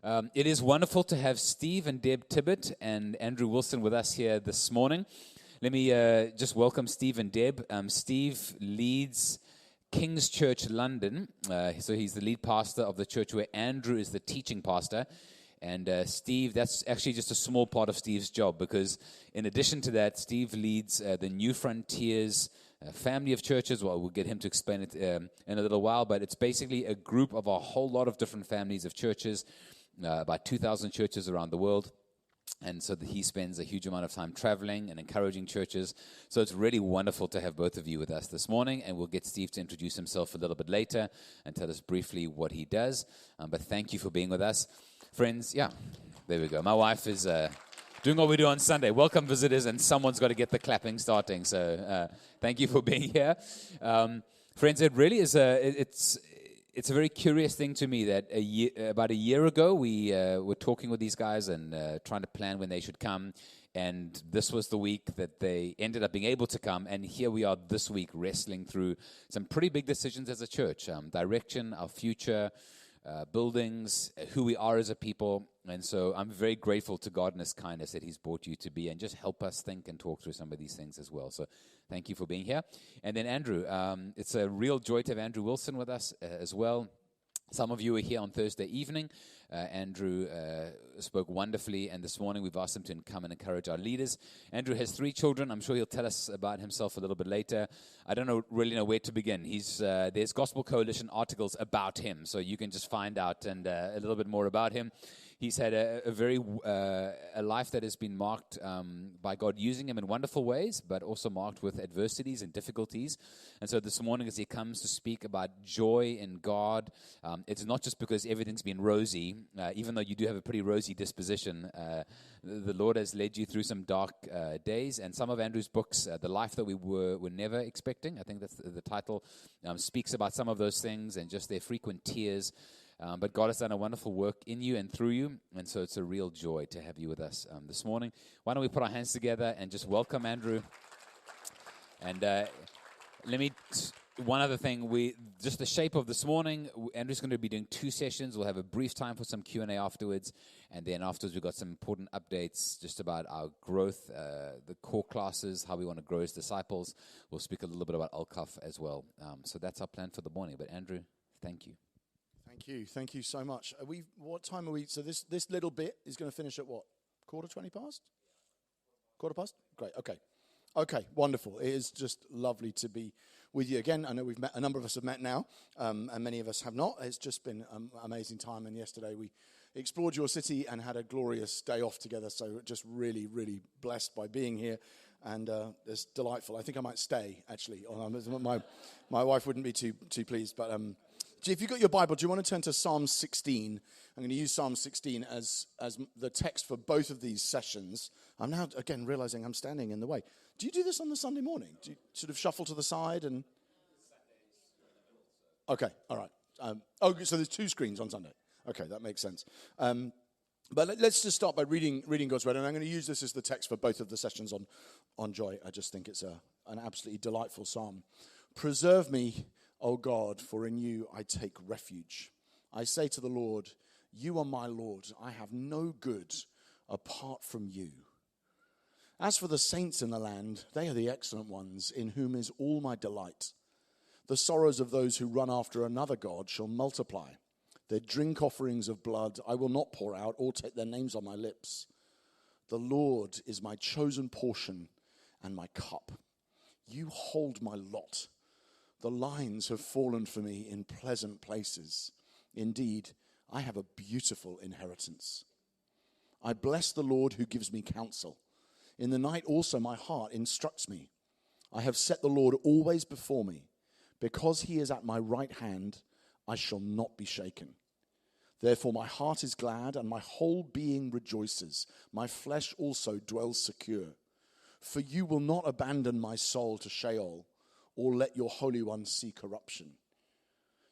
It is wonderful to have Steve and Deb Tibbett and Andrew Wilson with us here this morning. Let me just welcome Steve and Deb. Steve leads King's Church London, so he's the lead pastor of the church where Andrew is the teaching pastor. And Steve, that's actually just a small part of Steve's job, because in addition to that, Steve leads the New Frontiers family of churches. Well, we'll get him to explain it in a little while, but it's basically a group of a whole lot of different families of churches, about 2,000 churches around the world. And so he spends a huge amount of time traveling and encouraging churches. So it's really wonderful to have both of you with us this morning. And we'll get Steve to introduce himself a little bit later and tell us briefly what he does. But thank you for being with us. Friends, yeah, there we go. My wife is doing what we do on Sunday. Welcome, visitors, and someone's got to get the clapping starting. So thank you for being here. Friends, it really is it's a very curious thing to me that about a year ago, we were talking with these guys and trying to plan when they should come. And this was the week that they ended up being able to come. And here we are this week wrestling through some pretty big decisions as a church. Direction, our future, buildings, who we are as a people. And so I'm very grateful to God and His kindness that He's brought you to be and just help us think and talk through some of these things as well. So thank you for being here. And then Andrew, it's a real joy to have Andrew Wilson with us as well. Some of you were here on Thursday evening. Andrew spoke wonderfully, and this morning we've asked him to come and encourage our leaders. Andrew has 3 children. I'm sure he'll tell us about himself a little bit later. I don't really know where to begin. There's Gospel Coalition articles about him, so you can just find out and a little bit more about him. He's had a life that has been marked by God using him in wonderful ways, but also marked with adversities and difficulties. And so this morning, as he comes to speak about joy in God, it's not just because everything's been rosy, even though you do have a pretty rosy disposition. The Lord has led you through some dark days, and some of Andrew's books, The Life That We Were Never Expecting, I think that's the title, speaks about some of those things and just their frequent tears. But God has done a wonderful work in you and through you, and so it's a real joy to have you with us this morning. Why don't we put our hands together and just welcome Andrew? And one other thing, just the shape of this morning, Andrew's going to be doing 2 sessions. We'll have a brief time for some Q&A afterwards, and then afterwards we've got some important updates just about our growth, the core classes, how we want to grow as disciples. We'll speak a little bit about Alkaf as well. So that's our plan for the morning. But Andrew, thank you. Thank you so much. What time are we? So this little bit is going to finish at what? 20 past? 15? Great. Okay. Wonderful. It is just lovely to be with you again. I know a number of us have met now, and many of us have not. It's just been an amazing time. And yesterday we explored your city and had a glorious day off together. So just really, really blessed by being here. And it's delightful. I think I might stay, actually. My wife wouldn't be too pleased, but if you've got your Bible, do you want to turn to Psalm 16? I'm going to use Psalm 16 as the text for both of these sessions. I'm now, again, realizing I'm standing in the way. Do you do this on the Sunday morning? Do you sort of shuffle to the side? And okay, all right. So there's 2 screens on Sunday. Okay, that makes sense. But let's just start by reading God's word. And I'm going to use this as the text for both of the sessions on joy. I just think it's an absolutely delightful psalm. Preserve me, O God, for in you I take refuge. I say to the Lord, you are my Lord. I have no good apart from you. As for the saints in the land, they are the excellent ones, in whom is all my delight. The sorrows of those who run after another God shall multiply. Their drink offerings of blood I will not pour out or take their names on my lips. The Lord is my chosen portion and my cup. You hold my lot. The lines have fallen for me in pleasant places. Indeed, I have a beautiful inheritance. I bless the Lord who gives me counsel. In the night also my heart instructs me. I have set the Lord always before me. Because he is at my right hand, I shall not be shaken. Therefore my heart is glad and my whole being rejoices. My flesh also dwells secure. For you will not abandon my soul to Sheol, or let your Holy One see corruption.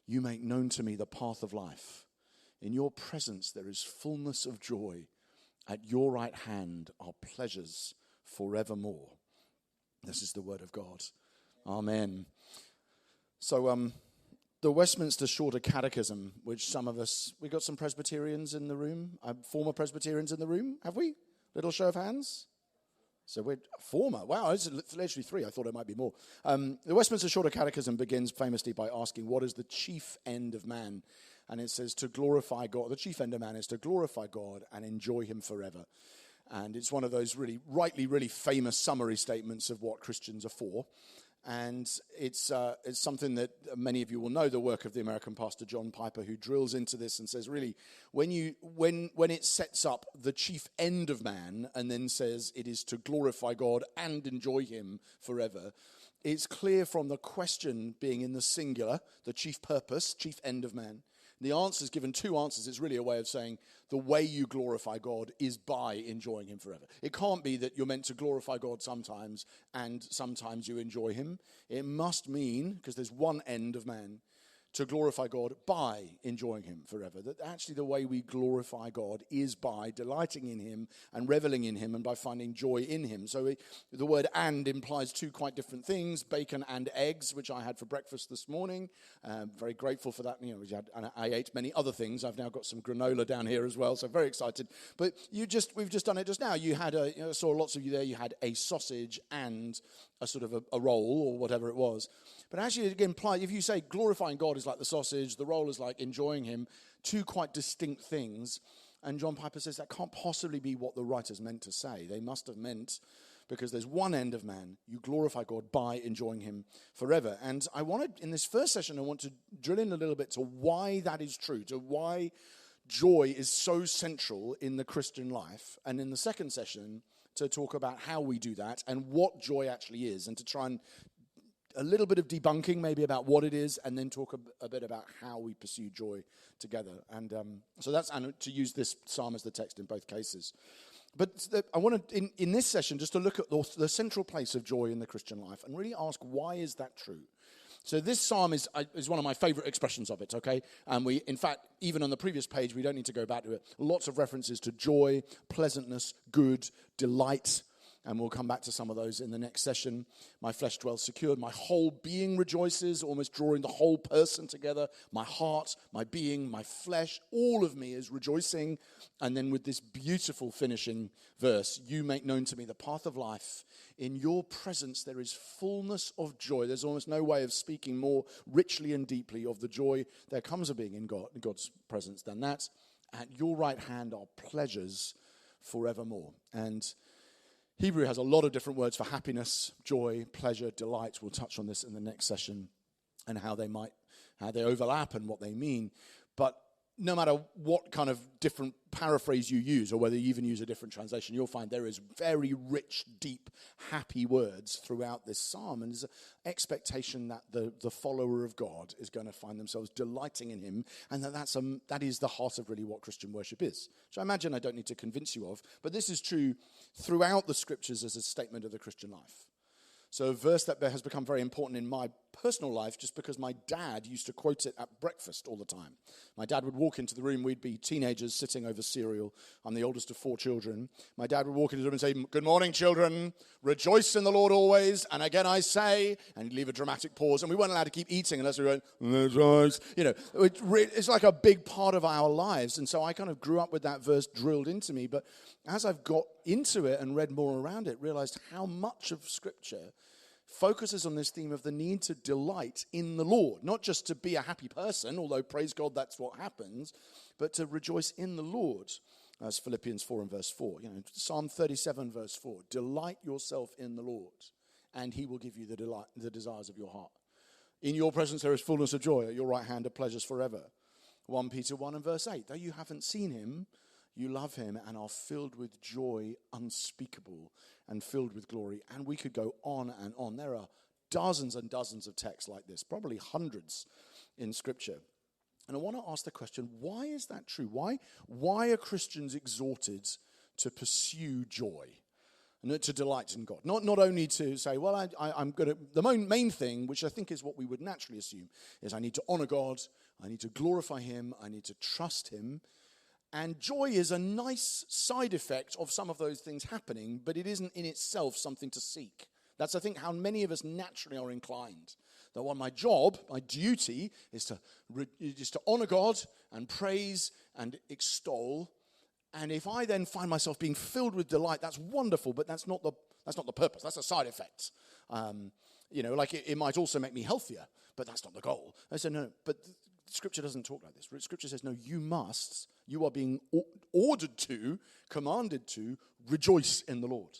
You make known to me the path of life. In your presence there is fullness of joy. At your right hand are pleasures forevermore. This is the word of God. Amen. So the Westminster Shorter Catechism, which some of us, we got some Presbyterians in the room, former Presbyterians in the room, have we? Little show of hands. So we're former. Wow, it's literally 3. I thought it might be more. The Westminster Shorter Catechism begins famously by asking, what is the chief end of man? And it says to glorify God. The chief end of man is to glorify God and enjoy him forever. And it's one of those really famous summary statements of what Christians are for. And it's something that many of you will know, the work of the American pastor John Piper, who drills into this and says, really, when it sets up the chief end of man and then says it is to glorify God and enjoy him forever, it's clear from the question being in the singular, the chief purpose, chief end of man. The answer's given 2 answers. It's really a way of saying the way you glorify God is by enjoying him forever. It can't be that you're meant to glorify God sometimes and sometimes you enjoy him. It must mean, because there's one end of man, to glorify God by enjoying him forever. That actually the way we glorify God is by delighting in him and reveling in him and by finding joy in him. So the word and implies 2 quite different things, bacon and eggs, which I had for breakfast this morning. Very grateful for that. And I ate many other things. I've now got some granola down here as well, so very excited. But we've just done it just now. You had saw lots of you there, you had a sausage and a sort of a roll or whatever it was. But actually, it implies, if you say glorifying God is like the sausage, the roll is like enjoying him, 2 quite distinct things. And John Piper says that can't possibly be what the writers meant to say. They must have meant, because there's one end of man, you glorify God by enjoying him forever. And in this first session, I want to drill in a little bit to why that is true, to why joy is so central in the Christian life. And in the second session, to talk about how we do that and what joy actually is, and to try and a little bit of debunking maybe about what it is, and then talk a bit about how we pursue joy together. And so that's, and to use this psalm as the text in both cases. But I want to, in this session, just to look at the central place of joy in the Christian life and really ask, why is that true? So this psalm is one of my favorite expressions of it, okay? And we, in fact, even on the previous page, we don't need to go back to it. Lots of references to joy, pleasantness, good, delight. And we'll come back to some of those in the next session. My flesh dwells secured. My whole being rejoices, almost drawing the whole person together. My heart, my being, my flesh, all of me is rejoicing. And then with this beautiful finishing verse, you make known to me the path of life. In your presence there is fullness of joy. There's almost no way of speaking more richly and deeply of the joy there comes of being in God's presence than that. At your right hand are pleasures forevermore. And Hebrew has a lot of different words for happiness, joy, pleasure, delight. We'll touch on this in the next session and how they overlap and what they mean. But no matter what kind of different paraphrase you use, or whether you even use a different translation, you'll find there is very rich, deep, happy words throughout this psalm. And there's an expectation that the follower of God is going to find themselves delighting in him, and that is the heart of really what Christian worship is. Which I imagine I don't need to convince you of, but this is true throughout the scriptures as a statement of the Christian life. So a verse that has become very important in my personal life just because my dad used to quote it at breakfast all the time. My dad would walk into the room. We'd be teenagers sitting over cereal. I'm the oldest of 4 children. My dad would walk into the room and say, "Good morning, children. Rejoice in the Lord always. And again I say," and he'd leave a dramatic pause. And we weren't allowed to keep eating unless we went, "Rejoice." It's like a big part of our lives. And so I kind of grew up with that verse drilled into me. But as I've got into it and read more around it, realized how much of Scripture focuses on this theme of the need to delight in the Lord, not just to be a happy person, although praise God that's what happens, but to rejoice in the Lord, as Philippians 4 and verse 4. Psalm 37 verse 4, delight yourself in the Lord, and he will give you the desires of your heart. In your presence there is fullness of joy, at your right hand are pleasures forever. 1 Peter 1 and verse 8, though you haven't seen him, you love him and are filled with joy unspeakable and filled with glory. And we could go on and on. There are dozens and dozens of texts like this, probably hundreds in Scripture. And I want to ask the question, why is that true? Why are Christians exhorted to pursue joy and to delight in God? Not only to say, well, I'm good at the main thing, which I think is what we would naturally assume, is I need to honor God, I need to glorify him, I need to trust him. And joy is a nice side effect of some of those things happening, but it isn't in itself something to seek. That's, I think, how many of us naturally are inclined. That what my job, my duty, is to honor God and praise and extol. And if I then find myself being filled with delight, that's wonderful, but that's not the purpose. That's a side effect. Like it might also make me healthier, but that's not the goal. I said, no, but Scripture doesn't talk like this. Scripture says, no, you are being ordered to, commanded to rejoice in the Lord,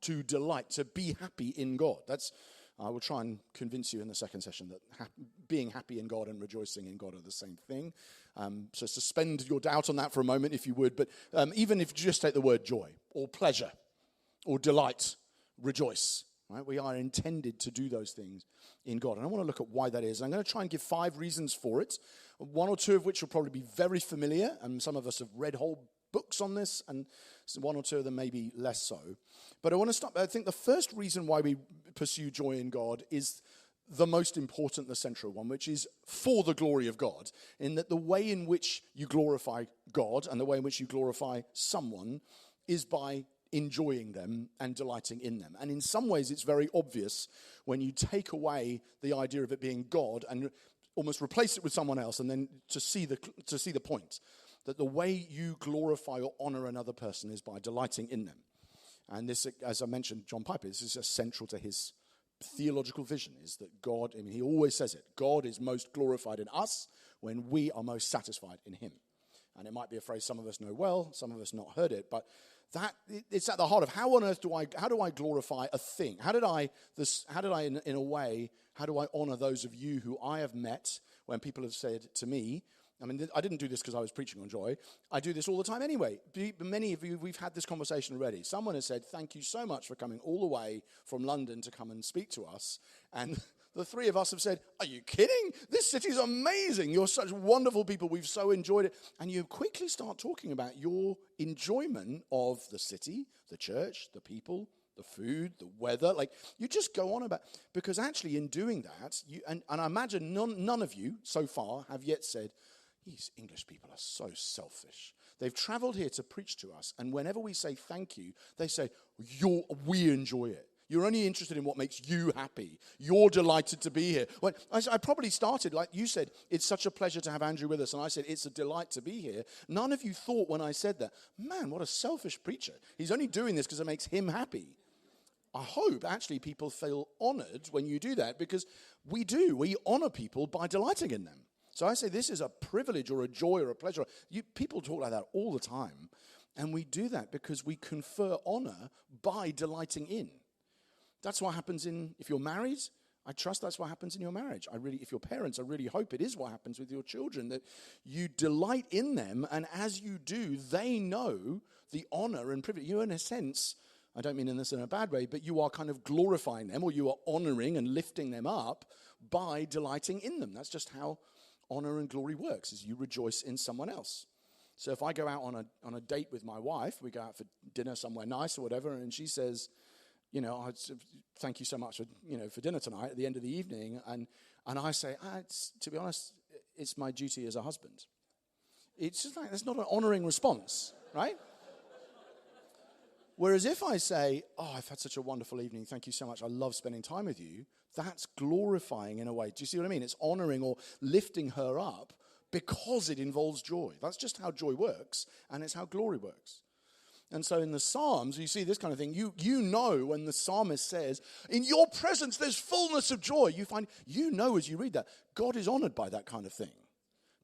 to delight, to be happy in God. I will try and convince you in the second session that being happy in God and rejoicing in God are the same thing. So suspend your doubt on that for a moment, if you would. But even if you just take the word joy or pleasure or delight, rejoice. Right? We are intended to do those things in God. And I want to look at why that is. I'm going to try and give 5 reasons for it, 1 or 2 of which will probably be very familiar, and some of us have read whole books on this, and 1 or 2 of them maybe less so. But I want to start. I think the first reason why we pursue joy in God is the most important, the central one, which is for the glory of God, in that the way in which you glorify God and the way in which you glorify someone is by enjoying them and delighting in them. And in some ways, it's very obvious when you take away the idea of it being God and almost replace it with someone else, and then to see the point that the way you glorify or honor another person is by delighting in them. And this, as I mentioned, John Piper, this is central to his theological vision, is that God, he always says it, God is most glorified in us when we are most satisfied in him. And it might be a phrase some of us know well, some of us not heard it, but it's at the heart of how on earth do I glorify a thing? How do I in a way honor those of you who I have met when people have said to me, I didn't do this because I was preaching on joy. I do this all the time anyway. Many of you, we've had this conversation already. Someone has said, thank you so much for coming all the way from London to come and speak to us. And the 3 of us have said, are you kidding? This city's amazing. You're such wonderful people. We've so enjoyed it. And you quickly start talking about your enjoyment of the city, the church, the people, the food, the weather. Like, you just go on about, because actually in doing that, and I imagine none of you so far have yet said, these English people are so selfish. They've traveled here to preach to us, and whenever we say thank you, they say, we enjoy it. You're only interested in what makes you happy. You're delighted to be here. Well, I probably started, like you said, it's such a pleasure to have Andrew with us, and I said, it's a delight to be here. None of you thought when I said that, man, what a selfish preacher. He's only doing this because it makes him happy. I hope actually people feel honored when you do that, because we do. We honor people by delighting in them. So I say this is a privilege or a joy or a pleasure. People talk like that all the time. And we do that because we confer honor by delighting in. That's what happens if you're married. I trust that's what happens in your marriage. If you're parents, I really hope it is what happens with your children, that you delight in them. And as you do, they know the honor and privilege. You, in a sense, I don't mean this in a bad way, but you are kind of glorifying them, or you are honoring and lifting them up by delighting in them. That's just how honor and glory works, is you rejoice in someone else. So if I go out on a date with my wife, we go out for dinner somewhere nice or whatever, and she says, thank you so much for dinner tonight at the end of the evening, and I say, to be honest, it's my duty as a husband. It's just like, that's not an honoring response, right? Whereas if I say, I've had such a wonderful evening, thank you so much, I love spending time with you, that's glorifying in a way. Do you see what I mean? It's honoring or lifting her up because it involves joy. That's just how joy works, and it's how glory works. And so in the Psalms, you see this kind of thing. You know when the psalmist says, in your presence there's fullness of joy. You know as you read that, God is honored by that kind of thing.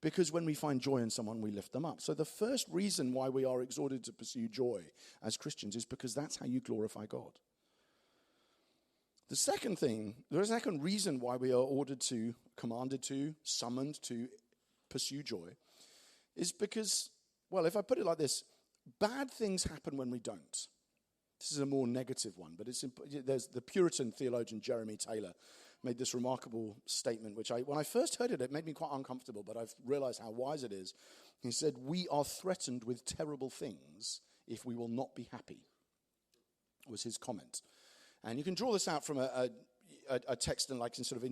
Because when we find joy in someone, we lift them up. So the first reason why we are exhorted to pursue joy as Christians is because that's how you glorify God. The second reason why we are commanded to, summoned to pursue joy is because, well, if I put it like this, bad things happen when we don't. This is a more negative one, but there's the Puritan theologian Jeremy Taylor made this remarkable statement, which when I first heard it made me quite uncomfortable, but I've realized how wise it is. He said, we are threatened with terrible things if we will not be happy, was his comment. And you can draw this out from a text in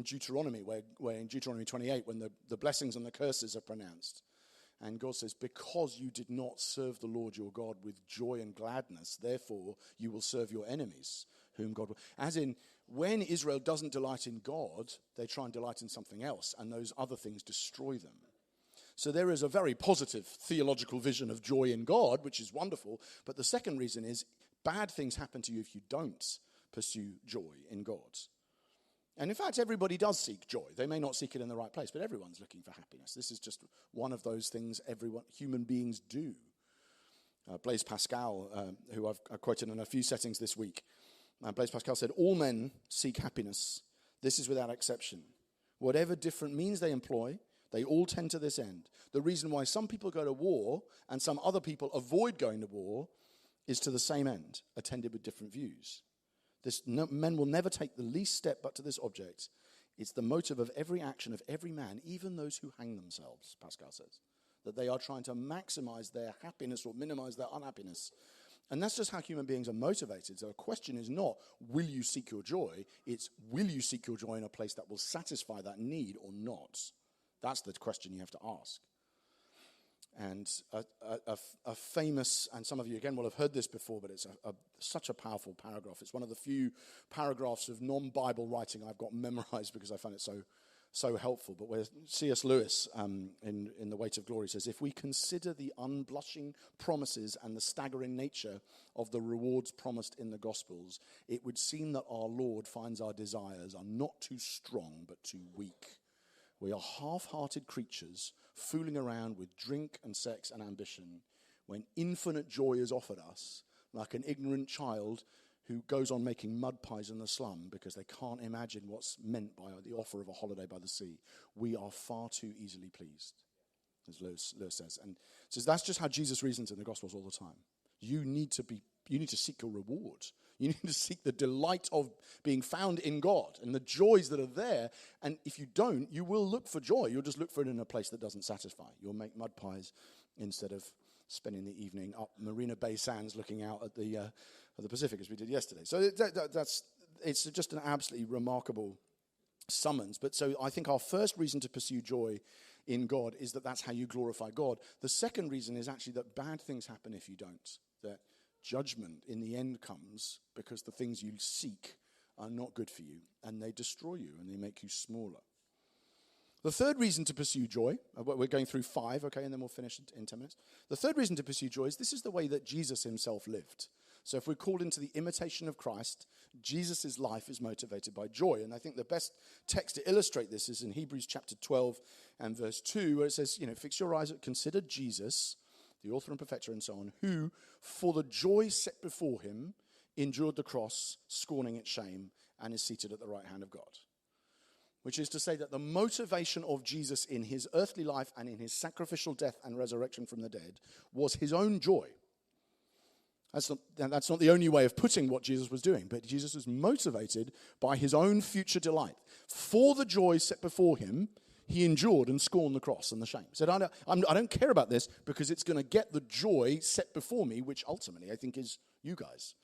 Deuteronomy, where in Deuteronomy 28, when the blessings and the curses are pronounced. And God says, because you did not serve the Lord your God with joy and gladness, therefore you will serve your enemies, whom God will. As in, when Israel doesn't delight in God, they try and delight in something else, and those other things destroy them. So there is a very positive theological vision of joy in God, which is wonderful. But the second reason is bad things happen to you if you don't pursue joy in God. And in fact, everybody does seek joy. They may not seek it in the right place, but everyone's looking for happiness. This is just one of those things human beings do. Blaise Pascal, who I've quoted in a few settings this week, Blaise Pascal said, "All men seek happiness. This is without exception. Whatever different means they employ, they all tend to this end. The reason why some people go to war and some other people avoid going to war is to the same end, attended with different views. Men will never take the least step but to this object. It's the motive of every action of every man, even those who hang themselves," Pascal says, that they are trying to maximize their happiness or minimize their unhappiness. And that's just how human beings are motivated. So the question is not, will you seek your joy? It's, will you seek your joy in a place that will satisfy that need or not? That's the question you have to ask. And a famous, and some of you again will have heard this before, but it's such a powerful paragraph. It's one of the few paragraphs of non-Bible writing I've got memorized because I found it so helpful. But where C.S. Lewis in The Weight of Glory says, "If we consider the unblushing promises and the staggering nature of the rewards promised in the Gospels, it would seem that our Lord finds our desires are not too strong but too weak. We are half-hearted creatures fooling around with drink and sex and ambition when infinite joy is offered us, like an ignorant child who goes on making mud pies in the slum because they can't imagine what's meant by the offer of a holiday by the sea. We are far too easily pleased," as Lewis says. And says that's just how Jesus reasons in the Gospels all the time. You need to seek your reward. You need to seek the delight of being found in God and the joys that are there. And if you don't, you will look for joy. You'll just look for it in a place that doesn't satisfy. You'll make mud pies instead of spending the evening up Marina Bay Sands looking out at the Pacific as we did yesterday. So it's just an absolutely remarkable summons. But so I think our first reason to pursue joy in God is that that's how you glorify God. The second reason is actually that bad things happen if you don't. That judgment in the end comes because the things you seek are not good for you and they destroy you and they make you smaller. The third reason to pursue joy, we're going through 5, okay, and then we'll finish in 10 minutes. The third reason to pursue joy is this is the way that Jesus himself lived. So if we're called into the imitation of Christ, Jesus' life is motivated by joy. And I think the best text to illustrate this is in Hebrews chapter 12 and verse 2, where it says, fix your eyes, consider Jesus, the author and perfecter and so on, who for the joy set before him endured the cross, scorning its shame, and is seated at the right hand of God. Which is to say that the motivation of Jesus in his earthly life and in his sacrificial death and resurrection from the dead was his own joy. That's not the only way of putting what Jesus was doing, but Jesus was motivated by his own future delight. For the joy set before him, he endured and scorned the cross and the shame. He said, I don't care about this because it's going to get the joy set before me, which ultimately I think is you guys,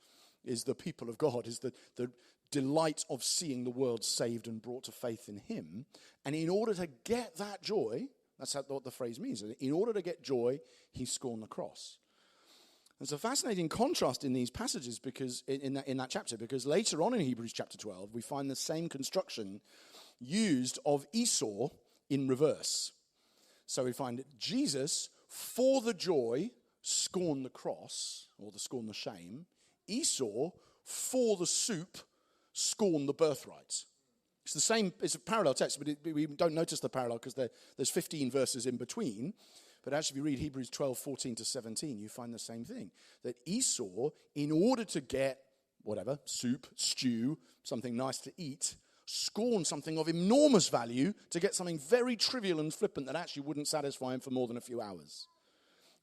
is the people of God, is the delight of seeing the world saved and brought to faith in him. And in order to get that joy, that's what the phrase means. In order to get joy, he scorned the cross. There's a fascinating contrast in these passages because in that chapter, because later on in Hebrews chapter 12, we find the same construction used of Esau in reverse. So we find that Jesus, for the joy, scorned the cross, or scorned the shame. Esau, for the soup, scorned the birthright. It's the same, it's a parallel text, but we don't notice the parallel because there's 15 verses in between. But actually, if you read Hebrews 12, 14 to 17, you find the same thing. That Esau, in order to get whatever, soup, stew, something nice to eat, scorned something of enormous value to get something very trivial and flippant that actually wouldn't satisfy him for more than a few hours.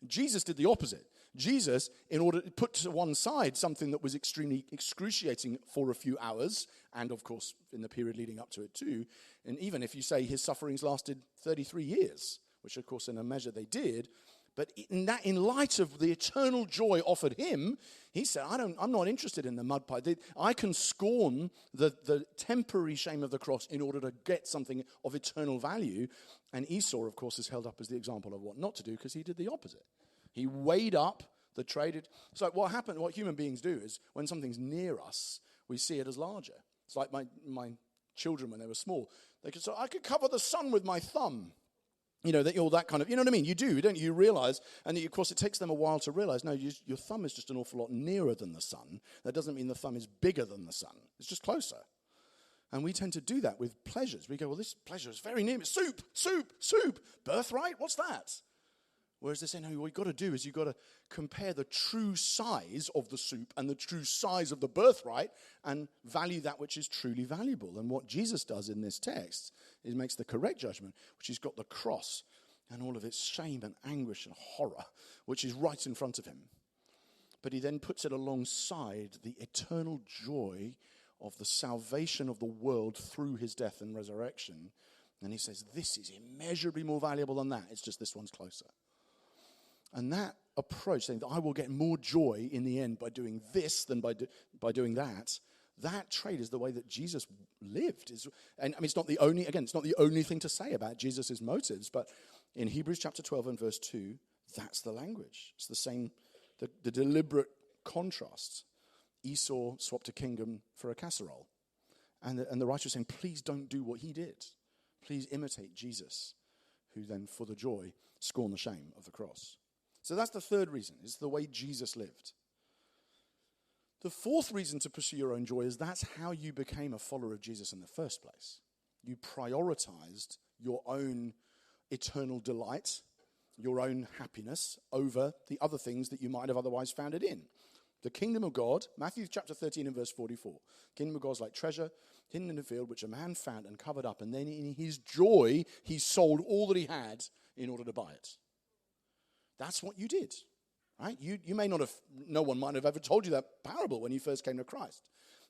Jesus did the opposite. Jesus, in order to put to one side something that was extremely excruciating for a few hours, and of course in the period leading up to it too, and even if you say his sufferings lasted 33 years, which of course in a measure they did, but in light of the eternal joy offered him, he said, I'm not interested in the mud pie. I can scorn the temporary shame of the cross in order to get something of eternal value. And Esau, of course, is held up as the example of what not to do because he did the opposite. He weighed up the traded. So what human beings do is when something's near us, we see it as larger. It's like my children when they were small. They could say, I could cover the sun with my thumb. You know, that all that kind of, you know what I mean? You do, don't you? You realize, and of course it takes them a while to realize, no, your thumb is just an awful lot nearer than the sun. That doesn't mean the thumb is bigger than the sun. It's just closer. And we tend to do that with pleasures. We go, well, this pleasure is very near me. Soup, soup, soup. Birthright, what's that? Whereas they say, no, what you've got to do is you've got to compare the true size of the soup and the true size of the birthright and value that which is truly valuable. And what Jesus does in this text is makes the correct judgment, which has got the cross and all of its shame and anguish and horror, which is right in front of him. But he then puts it alongside the eternal joy of the salvation of the world through his death and resurrection. And he says, this is immeasurably more valuable than that. It's just this one's closer. And that approach, saying that I will get more joy in the end by doing this than by doing that, that trait is the way that Jesus lived. And I mean, it's not the only thing to say about Jesus' motives, but in Hebrews chapter 12 and verse 2, that's the language. It's the same, the deliberate contrast. Esau swapped a kingdom for a casserole. And the writer is saying, please don't do what he did. Please imitate Jesus, who then, for the joy, scorned the shame of the cross. So that's the third reason. It's the way Jesus lived. The fourth reason to pursue your own joy is that's how you became a follower of Jesus in the first place. You prioritized your own eternal delight, your own happiness over the other things that you might have otherwise found it in. The kingdom of God, Matthew chapter 13 and verse 44. Kingdom of God is like treasure hidden in the field, which a man found and covered up. And then in his joy, he sold all that he had in order to buy it. That's what you did, right? You may not have, no one might have ever told you that parable when you first came to Christ.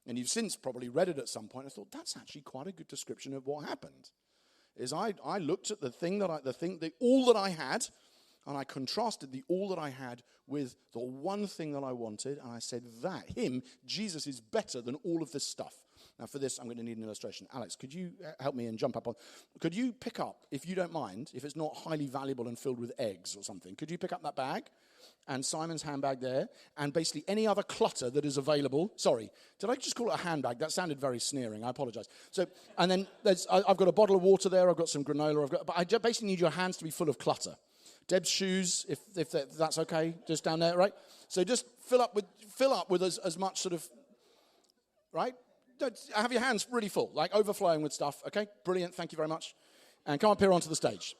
And you've since probably read it at some point and thought, that's actually quite a good description of what happened. Is I looked at all that I had, and I contrasted the all that I had with the one thing that I wanted, and I said Jesus is better than all of this stuff. Now for this, I'm going to need an illustration. Alex, could you help me and jump up on, could you pick up, if you don't mind, if it's not highly valuable and filled with eggs or something, could you pick up that bag and Simon's handbag there and basically any other clutter that is available? Sorry, did I just call it a handbag? That sounded very sneering. I apologize. So, and then I've got a bottle of water there. I've got some granola. But I basically need your hands to be full of clutter. Deb's shoes, if that's okay, just down there, right? So just fill up with as much sort of, right? Have your hands really full, like overflowing with stuff, okay? Brilliant, thank you very much. And come up here onto the stage,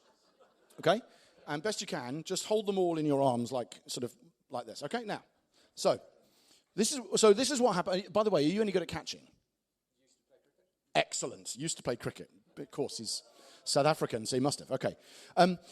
okay? And best you can, just hold them all in your arms like this, okay? Now, so this is what happened. By the way, are you any good at catching? Excellent. Used to play cricket. Of course, he's South African, so he must have. Okay.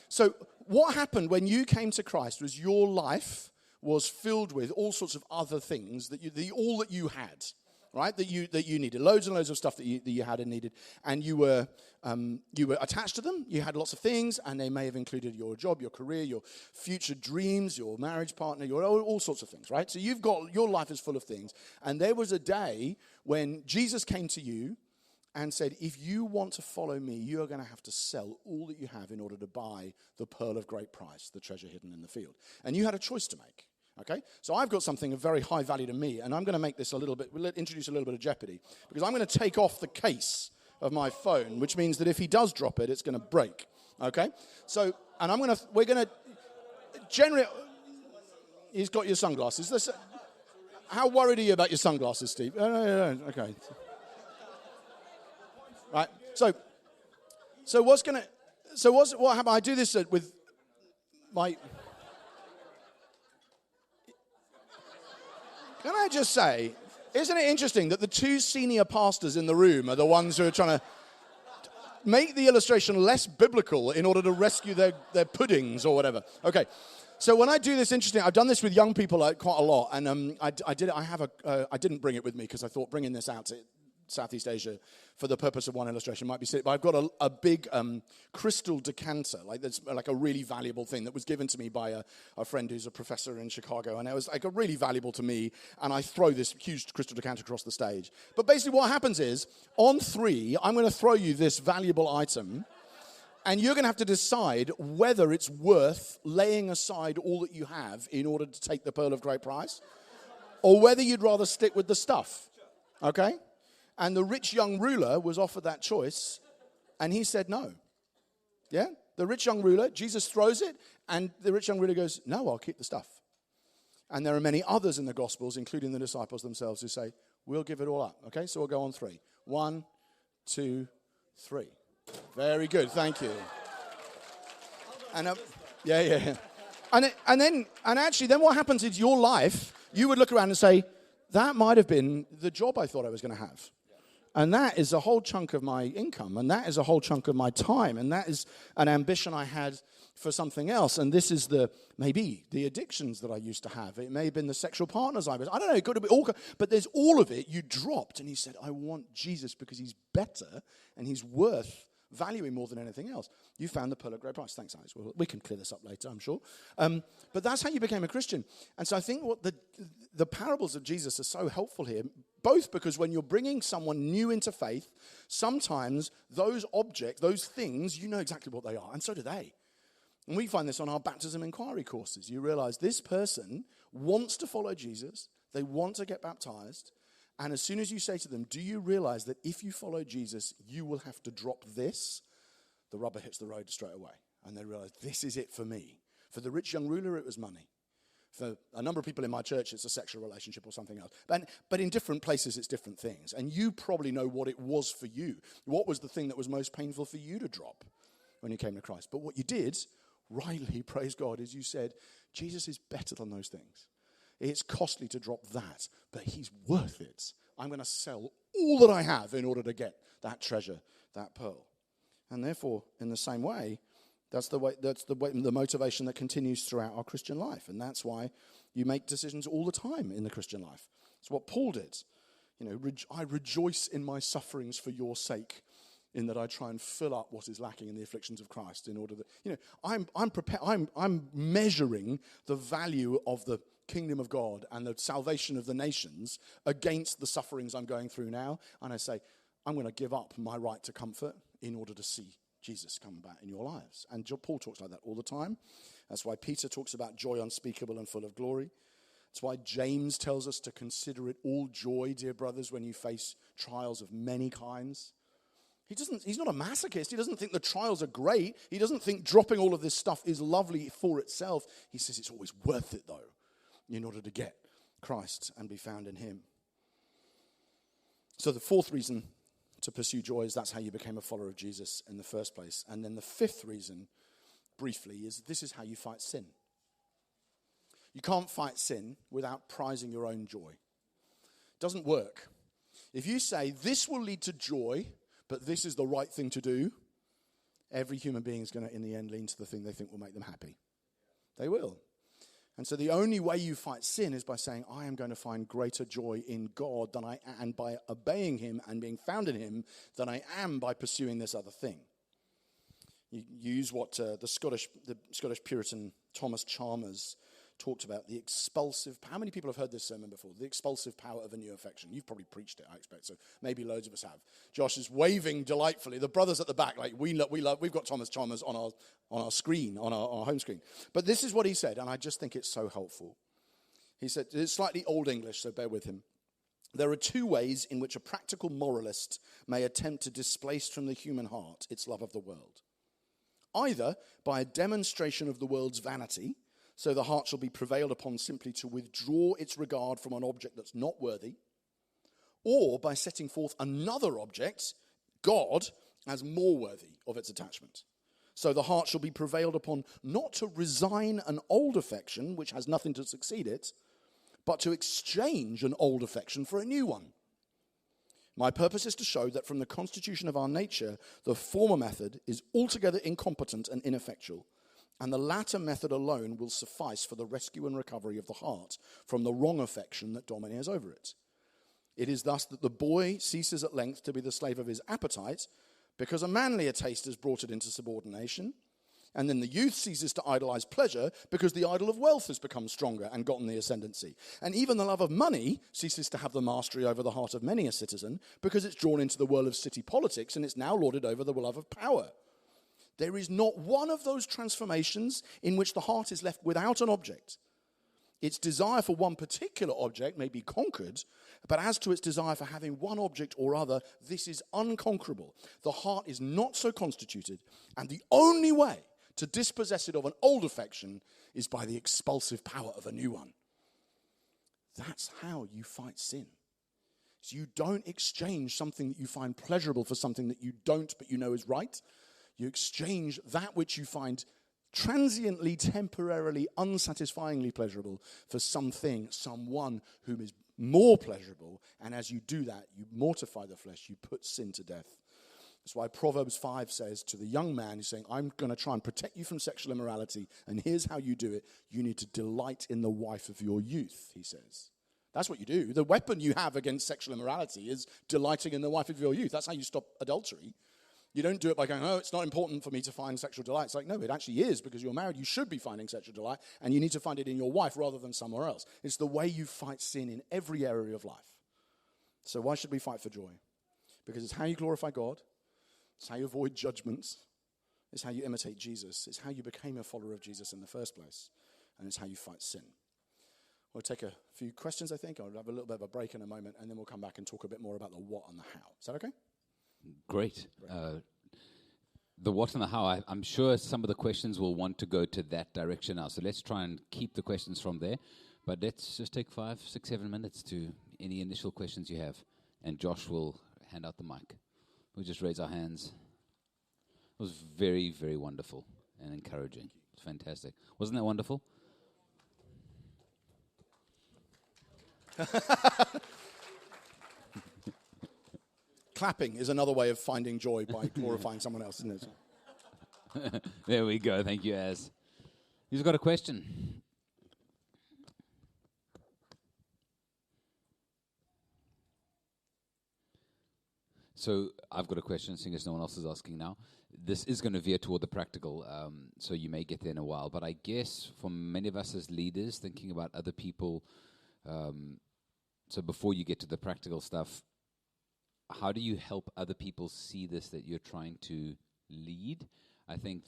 So what happened when you came to Christ was your life was filled with all sorts of other things that you had. Right, that you needed, loads and loads of stuff that you had and needed, and you were attached to them. You had lots of things, and they may have included your job, your career, your future dreams, your marriage partner, all sorts of things. Right, so you've got your life is full of things, and there was a day when Jesus came to you and said, "If you want to follow me, you are going to have to sell all that you have in order to buy the pearl of great price, the treasure hidden in the field." And you had a choice to make. Okay, so I've got something of very high value to me, and I'm going to make this introduce a little bit of jeopardy, because I'm going to take off the case of my phone, which means that if he does drop it, it's going to break. Okay, so, and we're going to generate, he's got your sunglasses. How worried are you about your sunglasses, Steve? No, okay. Right, so what happened? I do this with my... Can I just say, isn't it interesting that the two senior pastors in the room are the ones who are trying to make the illustration less biblical in order to rescue their puddings or whatever? Okay, so when I do this, interesting, I've done this with young people quite a lot, and I didn't bring it with me because I thought bringing this out to Southeast Asia for the purpose of one illustration might be silly, but I've got a big crystal decanter, that's like a really valuable thing that was given to me by a friend who's a professor in Chicago, and it was like a really valuable to me, and I throw this huge crystal decanter across the stage. But basically what happens is, on 3, I'm going to throw you this valuable item, and you're going to have to decide whether it's worth laying aside all that you have in order to take the pearl of great price, or whether you'd rather stick with the stuff, okay? And the rich young ruler was offered that choice, and he said no. Yeah? The rich young ruler, Jesus throws it, and the rich young ruler goes, no, I'll keep the stuff. And there are many others in the Gospels, including the disciples themselves, who say, we'll give it all up. Okay, so we'll go on 3. 1, 2, 3. Very good, thank you. And yeah. And actually, then what happens is your life, you would look around and say, that might have been the job I thought I was going to have. And that is a whole chunk of my income, and that is a whole chunk of my time, and that is an ambition I had for something else. And this is maybe the addictions that I used to have. It may have been the sexual partners I don't know, it could have been all, but there's all of it you dropped, and he said, I want Jesus because he's better, and he's worth valuing more than anything else. You found the pearl at great price. Thanks, Alex. Well, we can clear this up later, I'm sure. But that's how you became a Christian. And so I think what the parables of Jesus are so helpful here, both because when you're bringing someone new into faith, sometimes those objects, those things, you know exactly what they are, and so do they. And we find this on our baptism inquiry courses. You realize this person wants to follow Jesus, they want to get baptized, and as soon as you say to them, do you realize that if you follow Jesus, you will have to drop this? The rubber hits the road straight away. And they realize, this is it for me. For the rich young ruler, it was money. For a number of people in my church, it's a sexual relationship or something else. But in different places, it's different things. And you probably know what it was for you. What was the thing that was most painful for you to drop when you came to Christ? But what you did, rightly, praise God, is you said, Jesus is better than those things. It's costly to drop that, but he's worth it. I'm going to sell all that I have in order to get that treasure, that pearl. And therefore, in the same way, that's the motivation that continues throughout our Christian life. And that's why you make decisions all the time in the Christian life. It's what Paul did. You know, I rejoice in my sufferings for your sake, in that I try and fill up what is lacking in the afflictions of Christ, in order that, you know, I'm measuring the value of the kingdom of God and the salvation of the nations against the sufferings I'm going through now. And I say, I'm going to give up my right to comfort in order to see Jesus come back in your lives. And Paul talks like that all the time. That's why Peter talks about joy unspeakable and full of glory. That's why James tells us to consider it all joy, dear brothers, when you face trials of many kinds. He's not a masochist. He doesn't think the trials are great. He doesn't think dropping all of this stuff is lovely for itself. He says it's always worth it, though, in order to get Christ and be found in him. So the fourth reason to pursue joy is that's how you became a follower of Jesus in the first place. And then the fifth reason, briefly, is this is how you fight sin. You can't fight sin without prizing your own joy. It doesn't work. If you say, this will lead to joy, but this is the right thing to do, every human being is going to, in the end, lean to the thing they think will make them happy. They will. And so the only way you fight sin is by saying, I am going to find greater joy in God and by obeying him and being found in him than I am by pursuing this other thing. You use what the Scottish Puritan Thomas Chalmers talked about, the expulsive. How many people have heard this sermon before? The expulsive power of a new affection. You've probably preached it, I expect. So maybe loads of us have. Josh is waving delightfully. The brothers at the back, like we love. We've got Thomas Chalmers on our screen, on our home screen. But this is what he said, and I just think it's so helpful. He said, it's slightly old English, so bear with him. There are two ways in which a practical moralist may attempt to displace from the human heart its love of the world. Either by a demonstration of the world's vanity, so the heart shall be prevailed upon simply to withdraw its regard from an object that's not worthy, or by setting forth another object, God, as more worthy of its attachment. So the heart shall be prevailed upon not to resign an old affection, which has nothing to succeed it, but to exchange an old affection for a new one. My purpose is to show that from the constitution of our nature, the former method is altogether incompetent and ineffectual, and the latter method alone will suffice for the rescue and recovery of the heart from the wrong affection that domineers over it. It is thus that the boy ceases at length to be the slave of his appetite, because a manlier taste has brought it into subordination, and then the youth ceases to idolize pleasure because the idol of wealth has become stronger and gotten the ascendancy. And even the love of money ceases to have the mastery over the heart of many a citizen because it's drawn into the whirl of city politics and it's now lorded over the love of power. There is not one of those transformations in which the heart is left without an object. Its desire for one particular object may be conquered, but as to its desire for having one object or other, this is unconquerable. The heart is not so constituted, and the only way to dispossess it of an old affection is by the expulsive power of a new one. That's how you fight sin. So you don't exchange something that you find pleasurable for something that you don't but you know is right. You exchange that which you find transiently, temporarily, unsatisfyingly pleasurable for something, someone whom is more pleasurable. And as you do that, you mortify the flesh, you put sin to death. That's why Proverbs 5 says to the young man who's saying, I'm going to try and protect you from sexual immorality, and here's how you do it. You need to delight in the wife of your youth, he says. That's what you do. The weapon you have against sexual immorality is delighting in the wife of your youth. That's how you stop adultery. You don't do it by going, oh, it's not important for me to find sexual delight. It's like, no, it actually is, because you're married. You should be finding sexual delight, and you need to find it in your wife rather than somewhere else. It's the way you fight sin in every area of life. So why should we fight for joy? Because it's how you glorify God. It's how you avoid judgments. It's how you imitate Jesus. It's how you became a follower of Jesus in the first place. And it's how you fight sin. We'll take a few questions, I think. I'll have a little bit of a break in a moment, and then we'll come back and talk a bit more about the what and the how. Is that okay? Great. The what and the how, I'm sure some of the questions will want to go to that direction now. So let's try and keep the questions from there. But let's just take 5, 6, 7 minutes to any initial questions you have. And Josh will hand out the mic. We'll just raise our hands. It was very, very wonderful and encouraging. It's fantastic. Wasn't that wonderful? Clapping is another way of finding joy by glorifying someone else, isn't it? There we go. Thank you, Az. Who's got a question? So I've got a question, seeing as no one else is asking now. This is going to veer toward the practical, so you may get there in a while. But I guess for many of us as leaders, thinking about other people, so before you get to the practical stuff, how do you help other people see this, that you're trying to lead? I think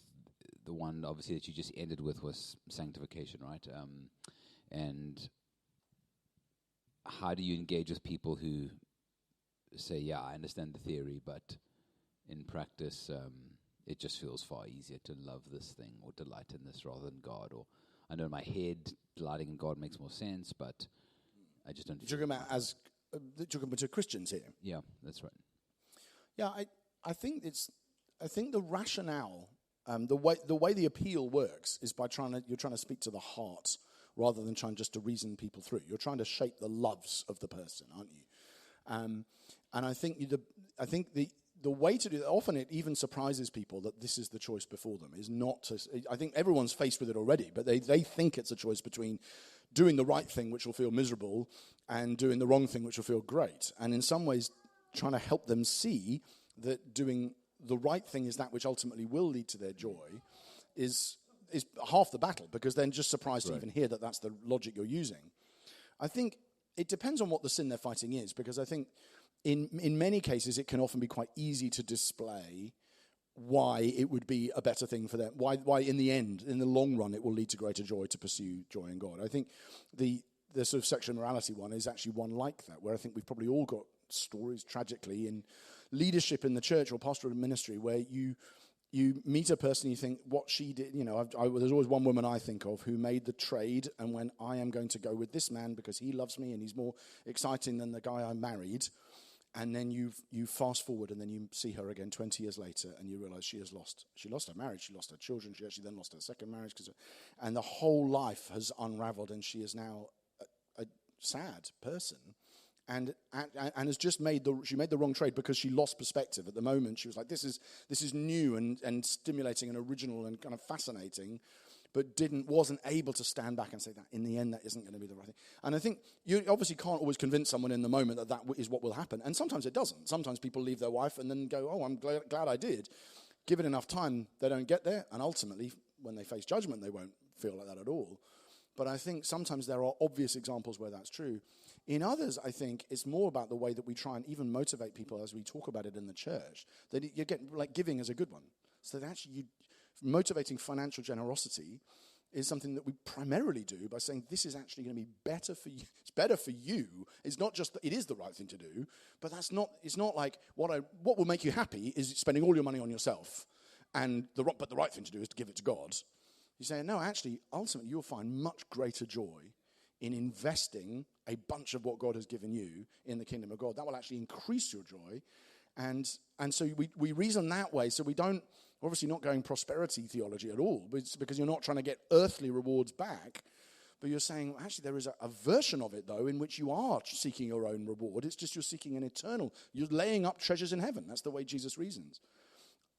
the one, obviously, that you just ended with was sanctification, right? And how do you engage with people who say, yeah, I understand the theory, but in practice, it just feels far easier to love this thing or delight in this rather than God? Or I know in my head, delighting in God makes more sense, but I just don't feel it. You're talking to Christians here. Yeah, that's right. Yeah, I think the rationale, the way the appeal works is by you're trying to speak to the heart rather than trying just to reason people through. You're trying to shape the loves of the person, aren't you? And I think the way to do that, often it even surprises people that this is the choice before them, is not to. I think everyone's faced with it already, but they think it's a choice between doing the right thing, which will feel miserable, and doing the wrong thing, which will feel great. And in some ways, trying to help them see that doing the right thing is that which ultimately will lead to their joy is half the battle, because they're just surprised to even hear that that's the logic you're using. I think it depends on what the sin they're fighting is, because I think in many cases it can often be quite easy to display why it would be a better thing for them, why in the end, in the long run, it will lead to greater joy to pursue joy in God. I think the sort of sexual immorality one is actually one like that, where I think we've probably all got stories, tragically, in leadership in the church or pastoral ministry, where you meet a person, you think what she did, there's always one woman I think of who made the trade and went, I am going to go with this man because he loves me and he's more exciting than the guy I married. And then you fast forward, and then you see her again 20 years later, and you realize she lost her marriage, she lost her children, she actually then lost her second marriage, and the whole life has unraveled, and she is now a sad person, and has just made the wrong trade because she lost perspective. At the moment, she was like, this is new and stimulating and original and kind of fascinating, but wasn't able to stand back and say that in the end that isn't going to be the right thing. And I think you obviously can't always convince someone in the moment that is what will happen. And sometimes it doesn't. Sometimes people leave their wife and then go, oh, I'm glad I did. Give it enough time, they don't get there. And ultimately, when they face judgment, they won't feel like that at all. But I think sometimes there are obvious examples where that's true. In others, I think it's more about the way that we try and even motivate people as we talk about it in the church. That you get, like, giving is a good one. So that actually motivating financial generosity is something that we primarily do by saying this is actually going to be better for you. It's better for you. It's not just that it is the right thing to do, but it's not like what will make you happy is spending all your money on yourself, but the right thing to do is to give it to God. You say, no, actually, ultimately you'll find much greater joy in investing a bunch of what God has given you in the kingdom of God. That will actually increase your joy. And so we reason that way, so we don't, obviously not going prosperity theology at all, but it's because you're not trying to get earthly rewards back, but you're saying, actually, there is a version of it, though, in which you are seeking your own reward. It's just you're seeking an eternal, you're laying up treasures in heaven. That's the way Jesus reasons.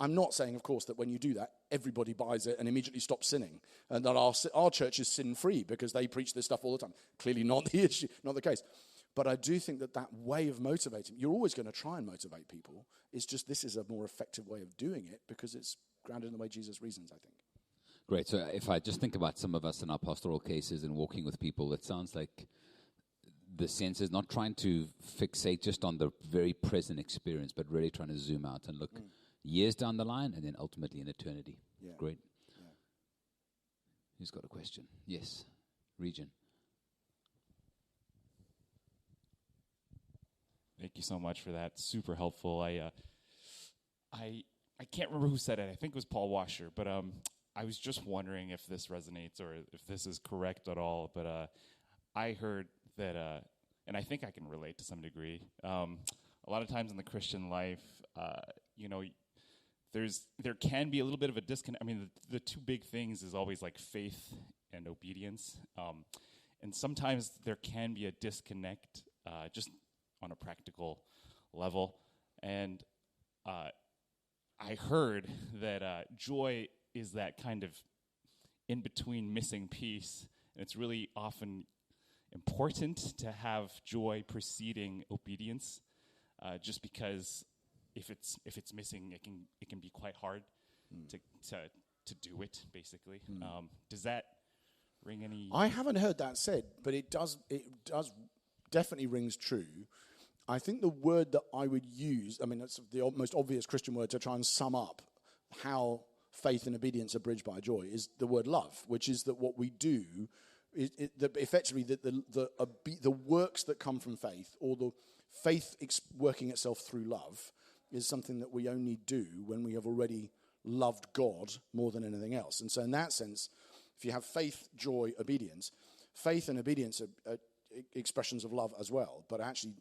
I'm not saying, of course, that when you do that, everybody buys it and immediately stops sinning, and that our church is sin-free because they preach this stuff all the time. Clearly not the issue, not the case. But I do think that way of motivating, you're always going to try and motivate people. It's just this is a more effective way of doing it because it's grounded in the way Jesus reasons, I think. Great. So if I just think about some of us in our pastoral cases and walking with people, it sounds like the sense is not trying to fixate just on the very present experience, but really trying to zoom out and look years down the line and then ultimately in eternity. Yeah. Great. Yeah. Who's got a question? Yes. Region. Thank you so much for that. Super helpful. I can't remember who said it. I think it was Paul Washer. But I was just wondering if this resonates or if this is correct at all. But I heard that, and I think I can relate to some degree. A lot of times in the Christian life, there can be a little bit of a disconnect. I mean, the two big things is always like faith and obedience. And sometimes there can be a disconnect just on a practical level. And I heard that joy is that kind of in-between missing piece. And it's really often important to have joy preceding obedience, just because if it's missing, it can be quite hard to do it, basically. Does that ring any... I haven't heard that said, but it does definitely rings true. I think the word that I would use, I mean, it's the most obvious Christian word to try and sum up how faith and obedience are bridged by joy, is the word love, which is that what we do, effectively the works that come from faith, or the faith working itself through love, is something that we only do when we have already loved God more than anything else. And so in that sense, if you have faith, joy, obedience, faith and obedience are expressions of love as well, but actually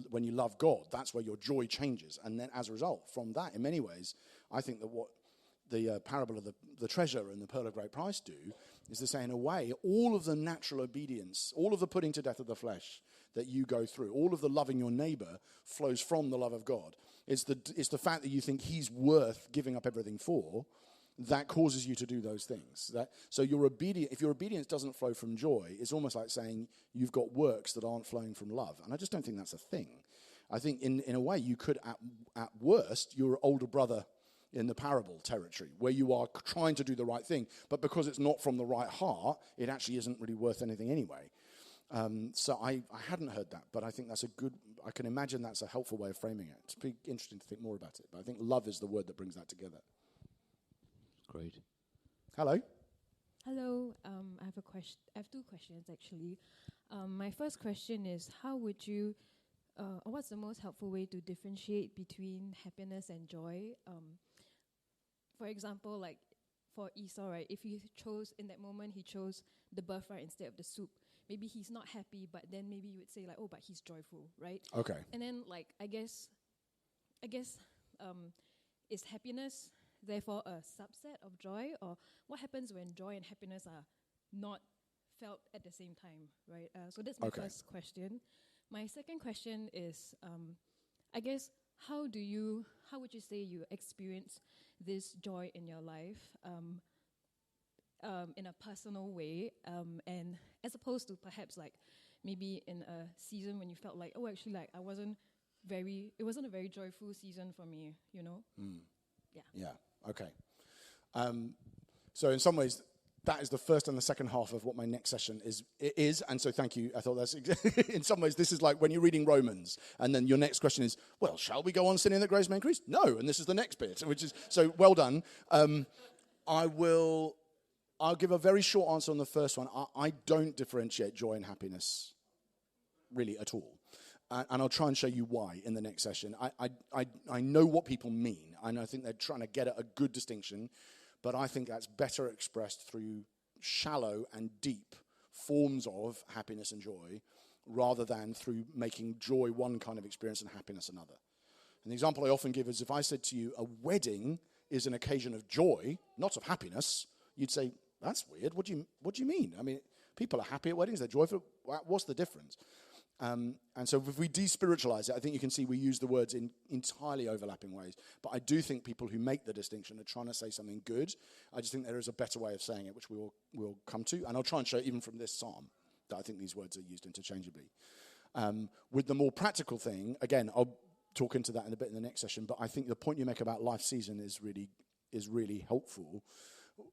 when you love God, that's where your joy changes. And then as a result, from that, in many ways, I think that what the parable of the treasure and the pearl of great price do is to say, in a way, all of the natural obedience, all of the putting to death of the flesh that you go through, all of the loving your neighbor flows from the love of God. It's the fact that you think he's worth giving up everything for that causes you to do those things. So if your obedience doesn't flow from joy, it's almost like saying you've got works that aren't flowing from love. And I just don't think that's a thing. I think in a way you could, at worst, your older brother in the parable territory, where you are trying to do the right thing, but because it's not from the right heart, it actually isn't really worth anything anyway. So I hadn't heard that, but I think I can imagine that's a helpful way of framing it. It's pretty interesting to think more about it, but I think love is the word that brings that together. Great. Hello. Hello. I have a question. I have two questions actually. My first question is, how would you, or what's the most helpful way to differentiate between happiness and joy? For example, like for Esau, right? If he chose in that moment, he chose the birthright instead of the soup. Maybe he's not happy, but then maybe you would say like, oh, but he's joyful, right? Okay. And then like I guess, is happiness therefore a subset of joy, or what happens when joy and happiness are not felt at the same time, right? So that's my first question. My second question is, I guess, how would you say you experience this joy in your life in a personal way, and as opposed to perhaps like maybe in a season when you felt like, oh, actually, like it wasn't a very joyful season for me, you know? Yeah. Okay. So in some ways, that is the first and the second half of what my next session is. And so thank you. I thought that's, in some ways, this is like when you're reading Romans, and then your next question is, well, shall we go on sinning that grace may increase? No. And this is the next bit, which is, so well done. I will I'll give a very short answer on the first one. I don't differentiate joy and happiness really at all. And I'll try and show you why in the next session. I know what people mean, and I think they're trying to get at a good distinction, but I think that's better expressed through shallow and deep forms of happiness and joy, rather than through making joy one kind of experience and happiness another. And the example I often give is if I said to you, a wedding is an occasion of joy, not of happiness, you'd say, that's weird. What do you mean? I mean, people are happy at weddings, they're joyful. What's the difference? And so if we despiritualize it, I think you can see we use the words in entirely overlapping ways. But I do think people who make the distinction are trying to say something good. I just think there is a better way of saying it, which we'll come to. And I'll try and show even from this psalm that I think these words are used interchangeably. With the more practical thing, again, I'll talk into that in a bit in the next session, but I think the point you make about life season is really helpful,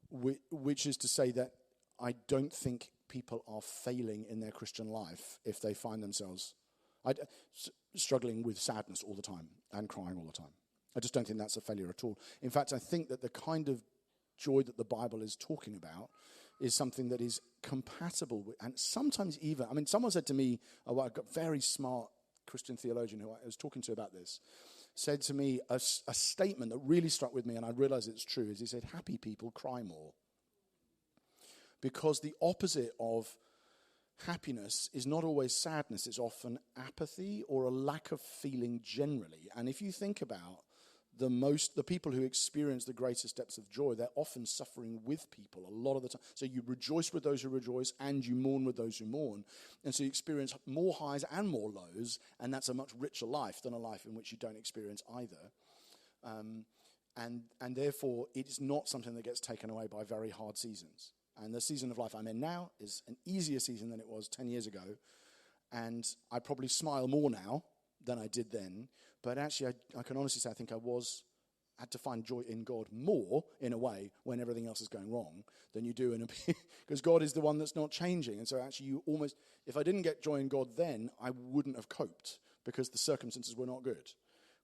which is to say that I don't think people are failing in their Christian life if they find themselves struggling with sadness all the time and crying all the time. I just don't think that's a failure at all. In fact, I think that the kind of joy that the Bible is talking about is something that is compatible with, and sometimes even, I mean, someone said to me, I've got a very smart Christian theologian who I was talking to about this, said to me a statement that really struck with me, and I realized it's true, is he said, happy people cry more. Because the opposite of happiness is not always sadness, it's often apathy or a lack of feeling generally. And if you think about the people who experience the greatest depths of joy, they're often suffering with people a lot of the time. So you rejoice with those who rejoice and you mourn with those who mourn. And so you experience more highs and more lows, and that's a much richer life than a life in which you don't experience either. And therefore, it is not something that gets taken away by very hard seasons. And the season of life I'm in now is an easier season than it was 10 years ago. And I probably smile more now than I did then. But actually, I can honestly say I think I had to find joy in God more, in a way, when everything else is going wrong, than you do because God is the one that's not changing. And so actually, if I didn't get joy in God then, I wouldn't have coped because the circumstances were not good.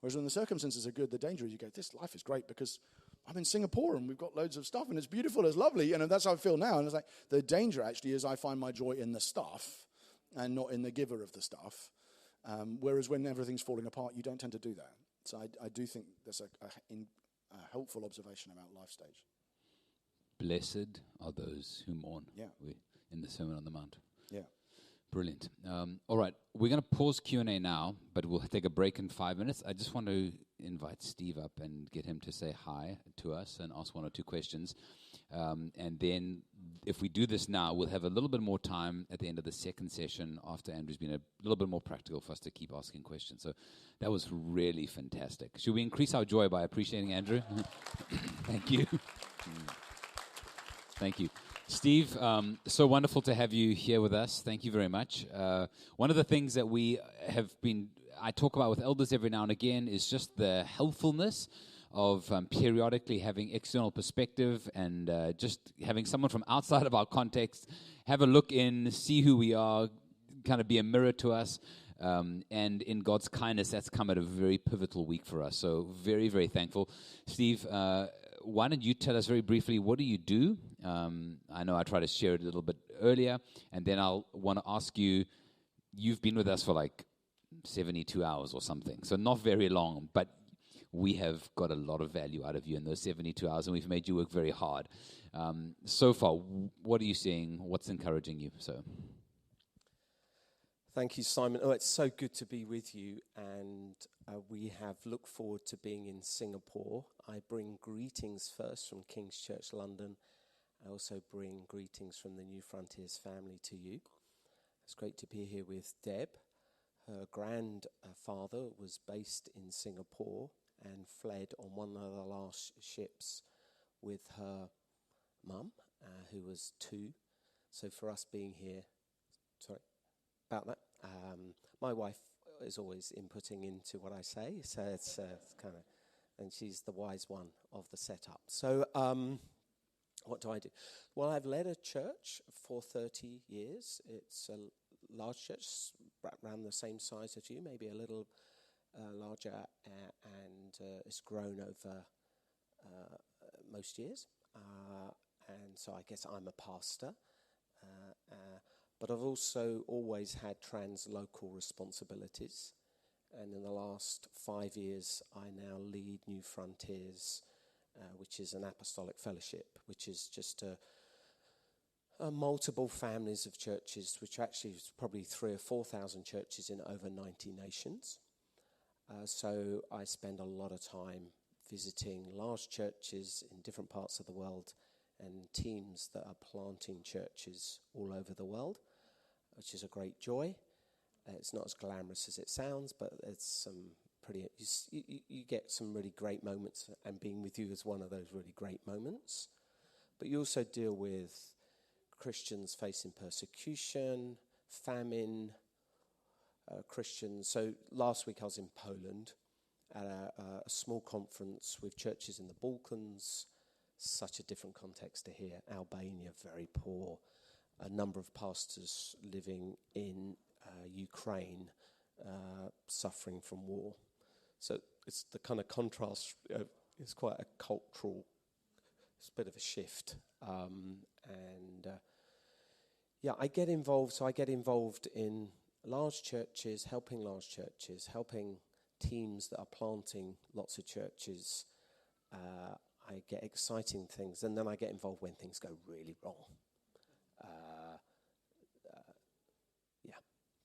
Whereas when the circumstances are good, the danger is you go, this life is great because I'm in Singapore and we've got loads of stuff and it's beautiful, it's lovely, and that's how I feel now. And it's like the danger actually is I find my joy in the stuff and not in the giver of the stuff. Whereas when everything's falling apart, you don't tend to do that. So I do think there's a helpful observation about life stage. Blessed are those who mourn. Yeah. In the Sermon on the Mount. Yeah. Brilliant. All right, we're going to pause Q&A now, but we'll take a break in 5 minutes. I just want to invite Steve up and get him to say hi to us and ask one or two questions. And then if we do this now, we'll have a little bit more time at the end of the second session after Andrew's been a little bit more practical for us to keep asking questions. So that was really fantastic. Should we increase our joy by appreciating Andrew? Thank you. Thank you. Steve, so wonderful to have you here with us. Thank you very much. One of the things that I talk about with elders every now and again is just the helpfulness of periodically having external perspective and just having someone from outside of our context have a look in, see who we are, kind of be a mirror to us. And in God's kindness, that's come at a very pivotal week for us. So very, very thankful. Steve, why don't you tell us very briefly, what do you do? I know I tried to share it a little bit earlier, and then I'll want to ask you, you've been with us for like 72 hours or something, so not very long, but we have got a lot of value out of you in those 72 hours, and we've made you work very hard. So far, what are you seeing? What's encouraging you? So, thank you, Simon. Oh, it's so good to be with you, and we have looked forward to being in Singapore. I bring greetings first from King's Church London. I also bring greetings from the New Frontiers family to you. It's great to be here with Deb. Her grandfather was based in Singapore and fled on one of the last ships with her mum, who was 2. So for us being here, about that. My wife is always inputting into what I say, so it's kind of, and she's the wise one of the setup. So what do I do? Well, I've led a church for 30 years. It's a large church, around the same size as you, maybe a little larger, and it's grown over most years. and so I guess I'm a pastor. But I've also always had translocal responsibilities. And in the last 5 years, I now lead New Frontiers, which is an apostolic fellowship, which is just a multiple families of churches, which actually is probably 3,000 or 4,000 churches in over 90 nations. So I spend a lot of time visiting large churches in different parts of the world and teams that are planting churches all over the world, which is a great joy. It's not as glamorous as it sounds, but it's some pretty. You get some really great moments, and being with you is one of those really great moments. But you also deal with Christians facing persecution, famine, Christians. So last week I was in Poland at a small conference with churches in the Balkans. Such a different context to here. Albania, very poor. A number of pastors living in Ukraine, suffering from war. So it's the kind of contrast. It's quite a cultural. It's a bit of a shift, I get involved. So I get involved in large churches, helping teams that are planting lots of churches. I get exciting things, and then I get involved when things go really wrong.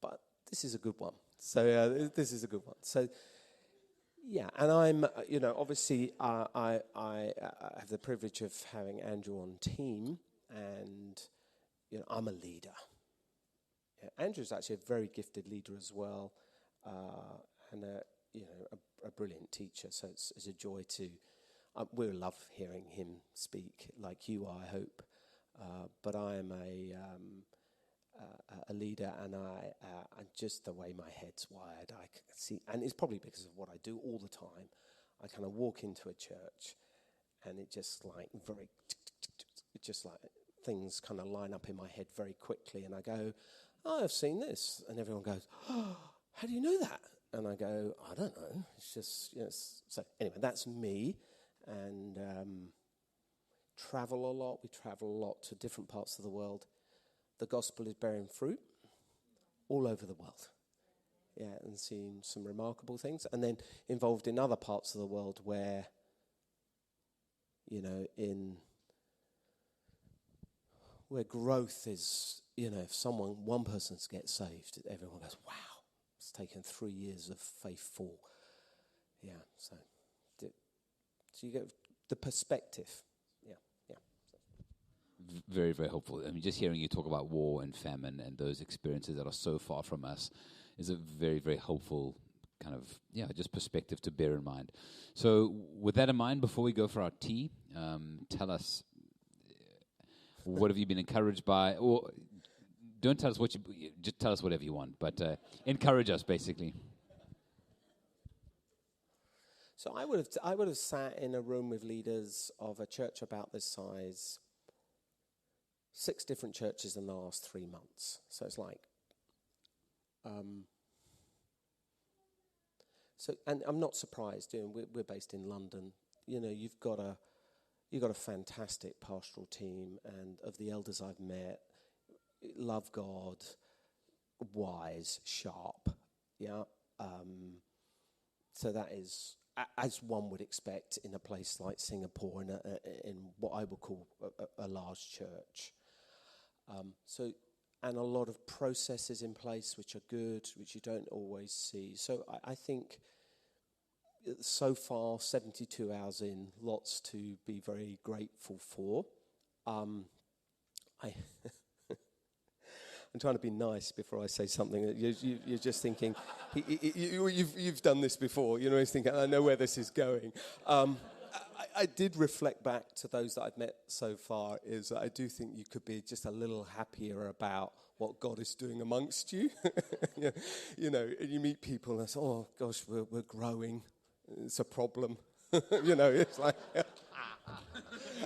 But this is a good one. So this is a good one. So and I'm, obviously I have the privilege of having Andrew on team, and I'm a leader. Andrew's actually a very gifted leader as well, and a brilliant teacher. So it's a joy to. We love hearing him speak, like you are, I hope. But I am a leader, and I just the way my head's wired, I can see, and it's probably because of what I do all the time. I kind of walk into a church, and it just like things kind of line up in my head very quickly, and I go, "Oh, I've seen this," and everyone goes, "Oh, how do you know that?" And I go, "I don't know. It's just So anyway, that's me. And travel a lot. We travel a lot to different parts of the world. The gospel is bearing fruit all over the world. And seeing some remarkable things. And then involved in other parts of the world where, where growth is, if one person gets saved, everyone goes, "Wow, it's taken 3 years of faithful." So you get the perspective. Very, very helpful. I mean, just hearing you talk about war and famine and those experiences that are so far from us is a very, very helpful kind of, just perspective to bear in mind. So with that in mind, before we go for our tea, tell us, what have you been encouraged by? Or don't tell us just tell us whatever you want, but encourage us, basically. So I would have sat in a room with leaders of a church about this size, 6 different churches in the last 3 months. So it's like, and I'm not surprised. We're based in London. You've got a fantastic pastoral team, and of the elders I've met, love God, wise, sharp. So that is, as one would expect in a place like Singapore, in what I would call a large church. And a lot of processes in place which are good, which you don't always see. So I think so far, 72 hours in, lots to be very grateful for. I'm trying to be nice before I say something. You're just thinking, you've done this before. He's thinking, I know where this is going. I did reflect back to those that I've met so far, is that I do think you could be just a little happier about what God is doing amongst you. And you meet people and say, "Oh gosh, we're growing. It's a problem." It's like...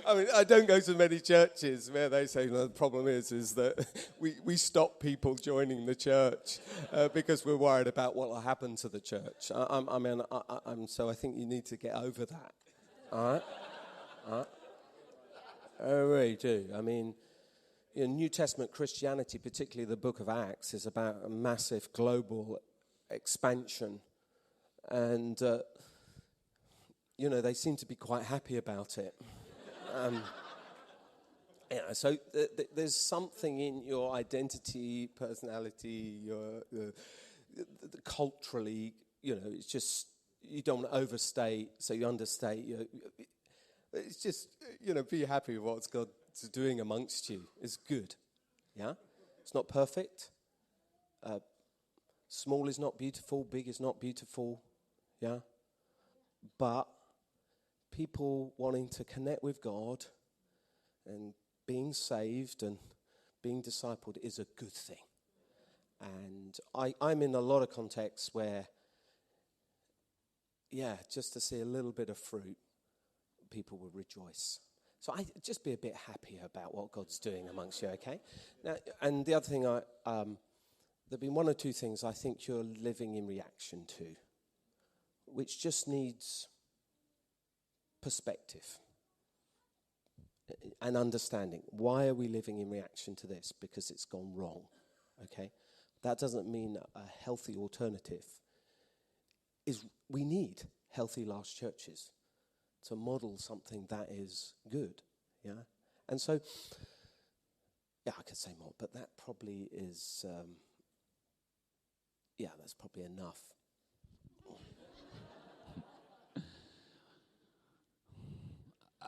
I mean, I don't go to many churches where they say, the problem is that we stop people joining the church because we're worried about what will happen to the church. So I think you need to get over that. All right? I really do. I mean, in New Testament Christianity, particularly the book of Acts, is about a massive global expansion. And, they seem to be quite happy about it. So there's something in your identity, personality, culturally, it's just, you don't want to overstate, so you understate. It's just, be happy with what God's doing amongst you. It's good, yeah? It's not perfect. Small is not beautiful, big is not beautiful, yeah? But people wanting to connect with God and being saved and being discipled is a good thing. And I'm in a lot of contexts where, just to see a little bit of fruit, people will rejoice. So just be a bit happier about what God's doing amongst you, okay? Now, and the other thing, there've been one or two things I think you're living in reaction to, which just needs perspective and understanding. Why are we living in reaction to this? Because it's gone wrong, okay? That doesn't mean a healthy alternative is we need healthy large churches to model something that is good, yeah? And so, I could say more, but that probably is, that's probably enough.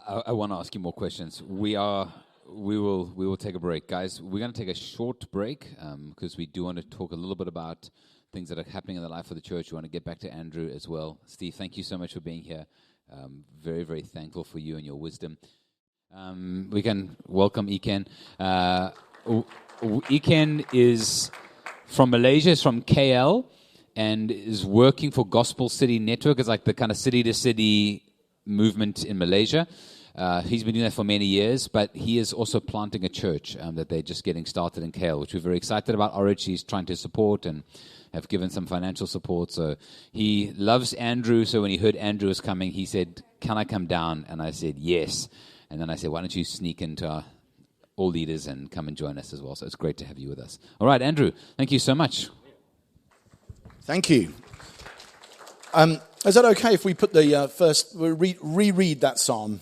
I want to ask you more questions. We will take a break, guys. We're going to take a short break because we do want to talk a little bit about things that are happening in the life of the church. We want to get back to Andrew as well. Steve, thank you so much for being here. Very, very thankful for you and your wisdom. We can welcome Iken. Iken is from Malaysia, is from KL, and is working for Gospel City Network. It's like the kind of city-to-city movement in Malaysia. He's been doing that for many years, but he is also planting a church that they're just getting started in KL, which we're very excited about. Orange, he's trying to support and have given some financial support. So he loves Andrew. So when he heard Andrew was coming, he said, "Can I come down?" And I said, "Yes." And then I said, "Why don't you sneak into our all leaders and come and join us as well?" So it's great to have you with us. All right, Andrew, thank you so much. Thank you. Is that okay if we put the reread that psalm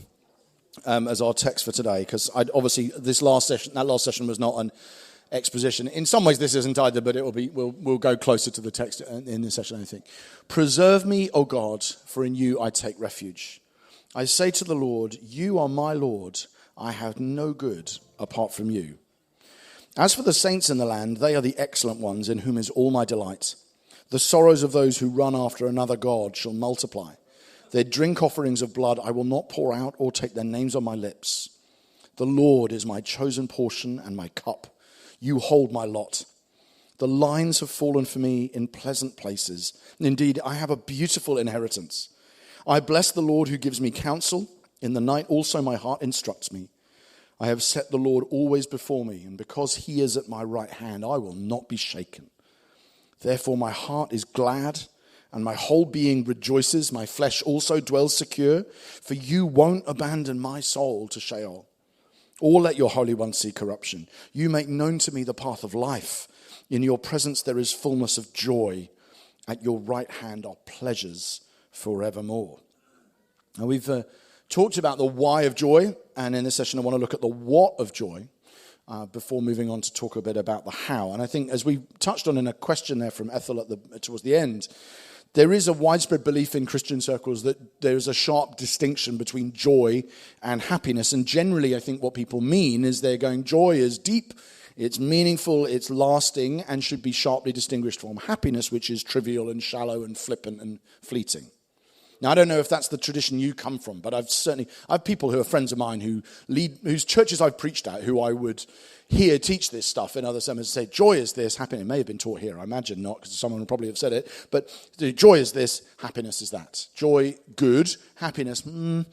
as our text for today? Because obviously that last session was not an exposition. In some ways, this isn't either, but we'll go closer to the text in this session, I think. Preserve me, O God, for in you I take refuge. I say to the Lord, you are my Lord. I have no good apart from you. As for the saints in the land, they are the excellent ones in whom is all my delight. The sorrows of those who run after another God shall multiply. Their drink offerings of blood I will not pour out or take their names on my lips. The Lord is my chosen portion and my cup. You hold my lot. The lines have fallen for me in pleasant places. Indeed, I have a beautiful inheritance. I bless the Lord who gives me counsel. In the night also my heart instructs me. I have set the Lord always before me, and because he is at my right hand, I will not be shaken. Therefore my heart is glad, and my whole being rejoices. My flesh also dwells secure, for you won't abandon my soul to Sheol, or let your Holy One see corruption. You make known to me the path of life. In your presence there is fullness of joy. At your right hand are pleasures forevermore. Now we've talked about the why of joy, and in this session I want to look at the what of joy before moving on to talk a bit about the how. And I think as we touched on in a question there from Ethel towards the end, there is a widespread belief in Christian circles that there is a sharp distinction between joy and happiness. And generally, I think what people mean is they're going, joy is deep, it's meaningful, it's lasting, and should be sharply distinguished from happiness, which is trivial and shallow and flippant and fleeting. Now, I don't know if that's the tradition you come from, but I have people who are friends of mine whose churches I've preached at, who I would hear teach this stuff in other sermons, say, joy is this, happiness. It may have been taught here, I imagine not, because someone would probably have said it, but joy is this, happiness is that. Joy, good, happiness, and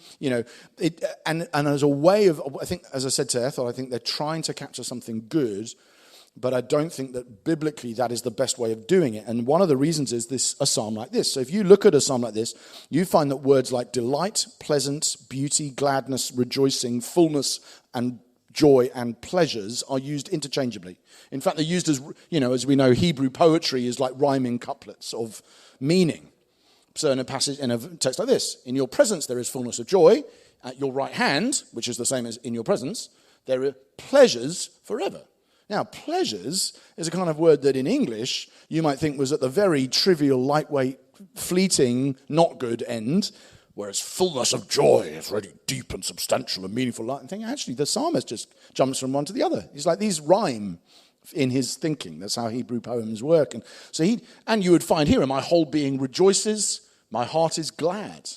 as a way of, I think, as I said to Ethel, I think they're trying to capture something good But I don't think that biblically that is the best way of doing it. And one of the reasons is a psalm like this. So if you look at a psalm like this, you find that words like delight, pleasant, beauty, gladness, rejoicing, fullness, and joy and pleasures are used interchangeably. In fact, they're used as, as we know, Hebrew poetry is like rhyming couplets of meaning. So in a text like this, in your presence there is fullness of joy. At your right hand, which is the same as in your presence, there are pleasures forever. Now, pleasures is a kind of word that in English you might think was at the very trivial, lightweight, fleeting, not good end, whereas fullness of joy is really deep and substantial and meaningful. And think, actually, the psalmist just jumps from one to the other. He's like, these rhyme in his thinking. That's how Hebrew poems work. And so you would find here, my whole being rejoices, my heart is glad.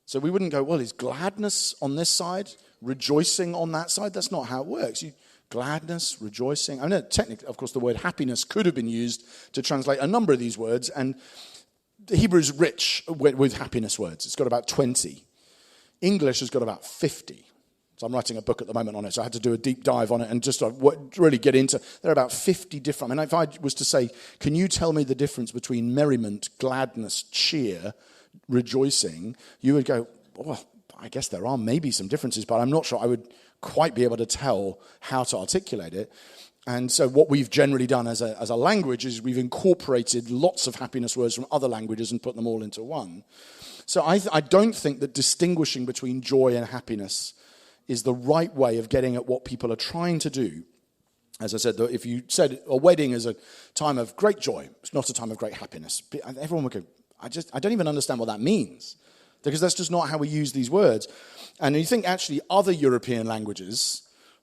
So we wouldn't go, well, is gladness on this side, rejoicing on that side? That's not how it works. Gladness, rejoicing. I know technically, of course, the word happiness could have been used to translate a number of these words, and the Hebrew is rich with happiness words. It's got about 20. English has got about 50. So I'm writing a book at the moment on it, so I had to do a deep dive on it and just really get into. There are about 50 different. I mean, if I was to say, can you tell me the difference between merriment, gladness, cheer, rejoicing? You would go, well, I guess there are maybe some differences, but I'm not sure I would quite be able to tell how to articulate it. And so what we've generally done as a language is we've incorporated lots of happiness words from other languages and put them all into one. So I don't think that distinguishing between joy and happiness is the right way of getting at what people are trying to do. As I said, if you said a wedding is a time of great joy, it's not a time of great happiness, everyone would go, I don't even understand what that means. Because that's just not how we use these words. And you think actually other European languages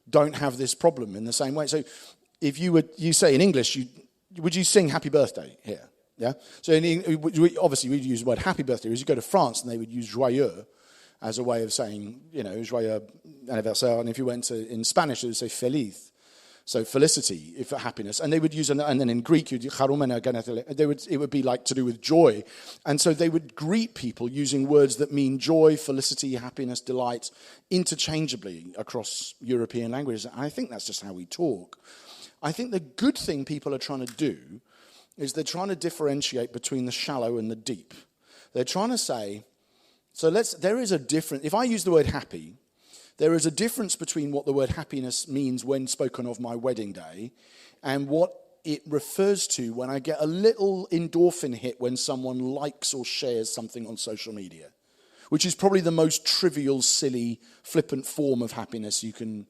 don't have this problem in the same way. So if you say in English, would you sing happy birthday here? Yeah. So obviously we'd use the word happy birthday. As you go to France and they would use joyeux as a way of saying, joyeux anniversaire. And if you went in Spanish, it would say feliz. So felicity, if happiness, and they would use, and then in Greek, it would be like to do with joy, and so they would greet people using words that mean joy, felicity, happiness, delight, interchangeably across European languages. And I think that's just how we talk. I think the good thing people are trying to do is they're trying to differentiate between the shallow and the deep. They're trying to say, there is a difference. If I use the word happy, there is a difference between what the word happiness means when spoken of my wedding day and what it refers to when I get a little endorphin hit when someone likes or shares something on social media, which is probably the most trivial, silly, flippant form of happiness you can,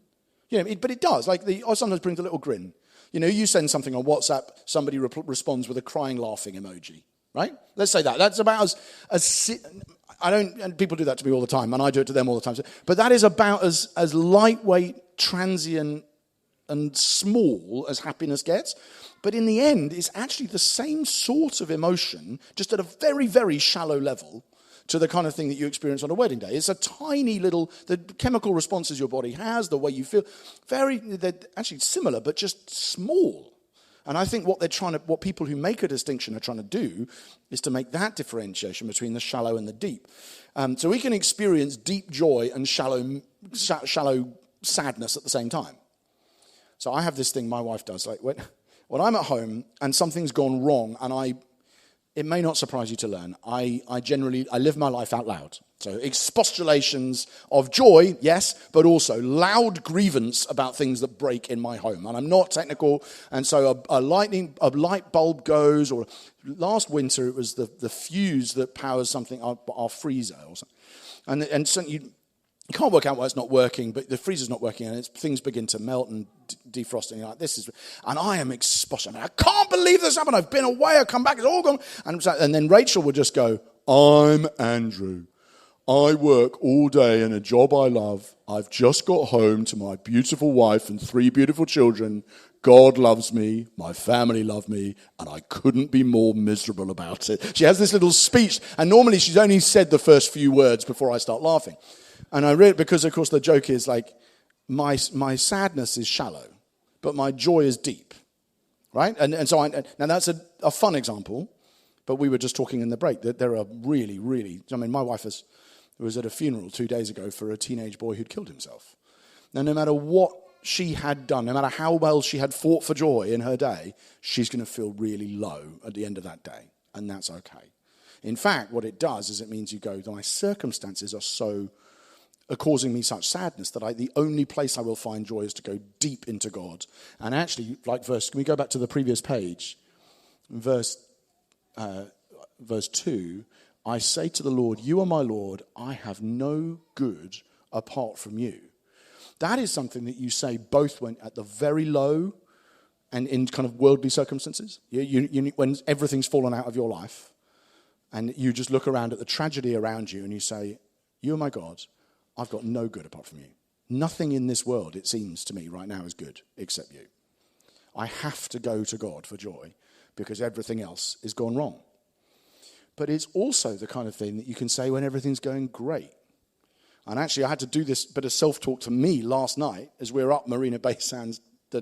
but it does. I sometimes brings a little grin. You send something on WhatsApp, somebody responds with a crying, laughing emoji, right? Let's say that. That's about and people do that to me all the time, and I do it to them all the time. But that is about as lightweight, transient, and small as happiness gets. But in the end, it's actually the same sort of emotion, just at a very, very shallow level, to the kind of thing that you experience on a wedding day. It's a tiny little, the chemical responses your body has, the way you feel, they're actually similar, but just small. And I think what people who make a distinction are trying to do is to make that differentiation between the shallow and the deep. So we can experience deep joy and shallow sadness at the same time. So I have this thing my wife does, like when I'm at home and something's gone wrong, and it may not surprise you to learn, I live my life out loud. So expostulations of joy, yes, but also loud grievance about things that break in my home. And I'm not technical, and so a light bulb goes, or last winter it was the fuse that powers something, our freezer or something. And so you can't work out why it's not working, but the freezer's not working, and things begin to melt and defrost, and you're like, and I am expostulating. I can't believe this happened. I've been away, I've come back, it's all gone. And then Rachel would just go, I'm Andrew. I work all day in a job I love. I've just got home to my beautiful wife and 3 beautiful children. God loves me, my family love me, and I couldn't be more miserable about it. She has this little speech, and normally she's only said the first few words before I start laughing. And I read it because, of course, the joke is like, my sadness is shallow, but my joy is deep, right? And so now that's a fun example, but we were just talking in the break that there are really, really, my wife was at a funeral 2 days ago for a teenage boy who'd killed himself. Now, no matter what she had done, no matter how well she had fought for joy in her day, she's going to feel really low at the end of that day. And that's okay. In fact, what it does is it means you go, my circumstances are causing me such sadness that the only place I will find joy is to go deep into God. And actually, like can we go back to the previous page? Verse 2, I say to the Lord, you are my Lord, I have no good apart from you. That is something that you say both when at the very low and in kind of worldly circumstances. When everything's fallen out of your life and you just look around at the tragedy around you and you say, you are my God, I've got no good apart from you. Nothing in this world, it seems to me right now, is good except you. I have to go to God for joy because everything else is gone wrong. But it's also the kind of thing that you can say when everything's going great. And actually, I had to do this bit of self-talk to me last night as we were up Marina Bay Sands, the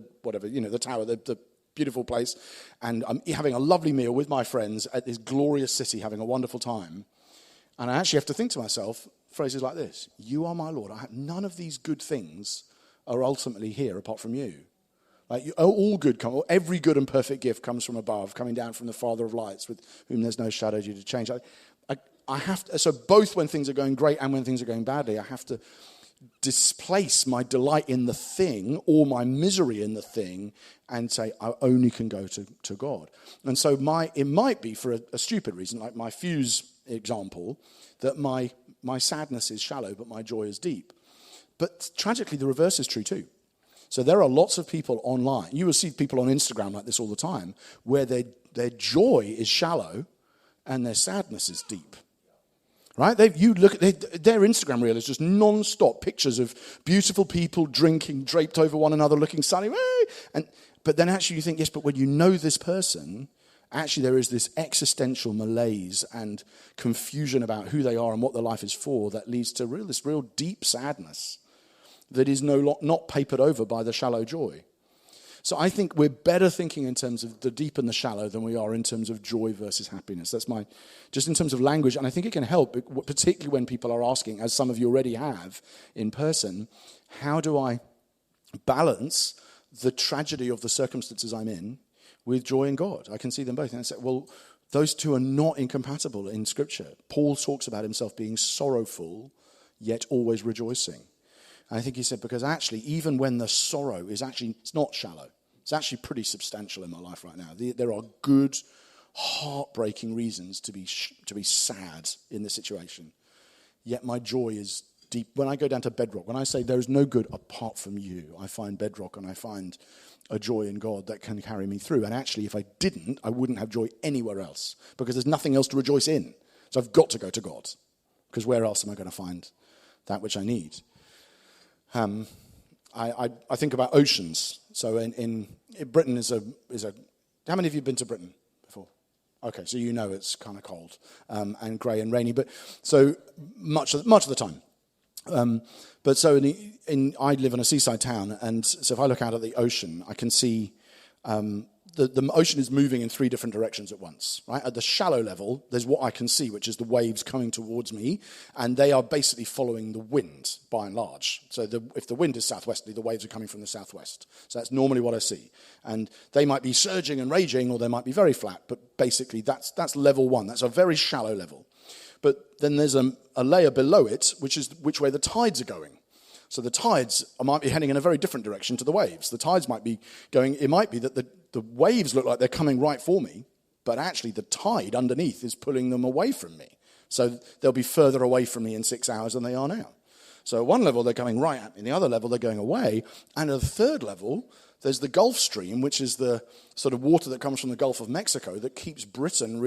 tower, the beautiful place. And I'm having a lovely meal with my friends at this glorious city, having a wonderful time. And I actually have to think to myself, phrases like this, you are my Lord. None of these good things are ultimately here apart from you. Like all good, every good and perfect gift comes from above, coming down from the Father of lights, with whom there's no shadow due to change. I have to, so both when things are going great and when things are going badly, I have to displace my delight in the thing or my misery in the thing and say, I only can go to God. And so it might be for a stupid reason, like my fuse example, that my sadness is shallow, but my joy is deep. But tragically, the reverse is true too. So there are lots of people online. You will see people on Instagram like this all the time, where their joy is shallow and their sadness is deep. Right? You look at their Instagram reel is just non-stop pictures of beautiful people drinking, draped over one another, looking sunny. But then actually you think, yes, but when you know this person, actually there is this existential malaise and confusion about who they are and what their life is for that leads to this real deep sadness that is not papered over by the shallow joy. So I think we're better thinking in terms of the deep and the shallow than we are in terms of joy versus happiness. That's just in terms of language, and I think it can help, particularly when people are asking, as some of you already have in person, how do I balance the tragedy of the circumstances I'm in with joy in God? I can see them both. And I say, well, those two are not incompatible in Scripture. Paul talks about himself being sorrowful, yet always rejoicing. And I think he said, because actually, even when the sorrow is it's not shallow. It's actually pretty substantial in my life right now. There are good, heartbreaking reasons to be sad in this situation. Yet my joy is deep. When I go down to bedrock, when I say there is no good apart from you, I find bedrock and I find a joy in God that can carry me through. And actually, if I didn't, I wouldn't have joy anywhere else because there's nothing else to rejoice in. So I've got to go to God because where else am I going to find that which I need? I think about oceans. So in Britain is a. How many of you have been to Britain before? Okay, so you know it's kind of cold and grey and rainy, but so much of the time. But so I live in a seaside town, and so if I look out at the ocean, I can see the ocean is moving in three different directions at once. Right at the shallow level, there's what I can see, which is the waves coming towards me, and they are basically following the wind by and large. So if the wind is southwesterly, the waves are coming from the southwest. So that's normally what I see, and they might be surging and raging, or they might be very flat. But basically, that's level one. That's a very shallow level. But then there's a layer below it, which is which way the tides are going. So the tides might be heading in a very different direction to the waves. The tides might be going, it might be that the waves look like they're coming right for me, but actually the tide underneath is pulling them away from me. So they'll be further away from me in 6 hours than they are now. So at one level, they're coming right at me. The other level, they're going away. And at the third level, there's the Gulf Stream, which is the sort of water that comes from the Gulf of Mexico that keeps Britain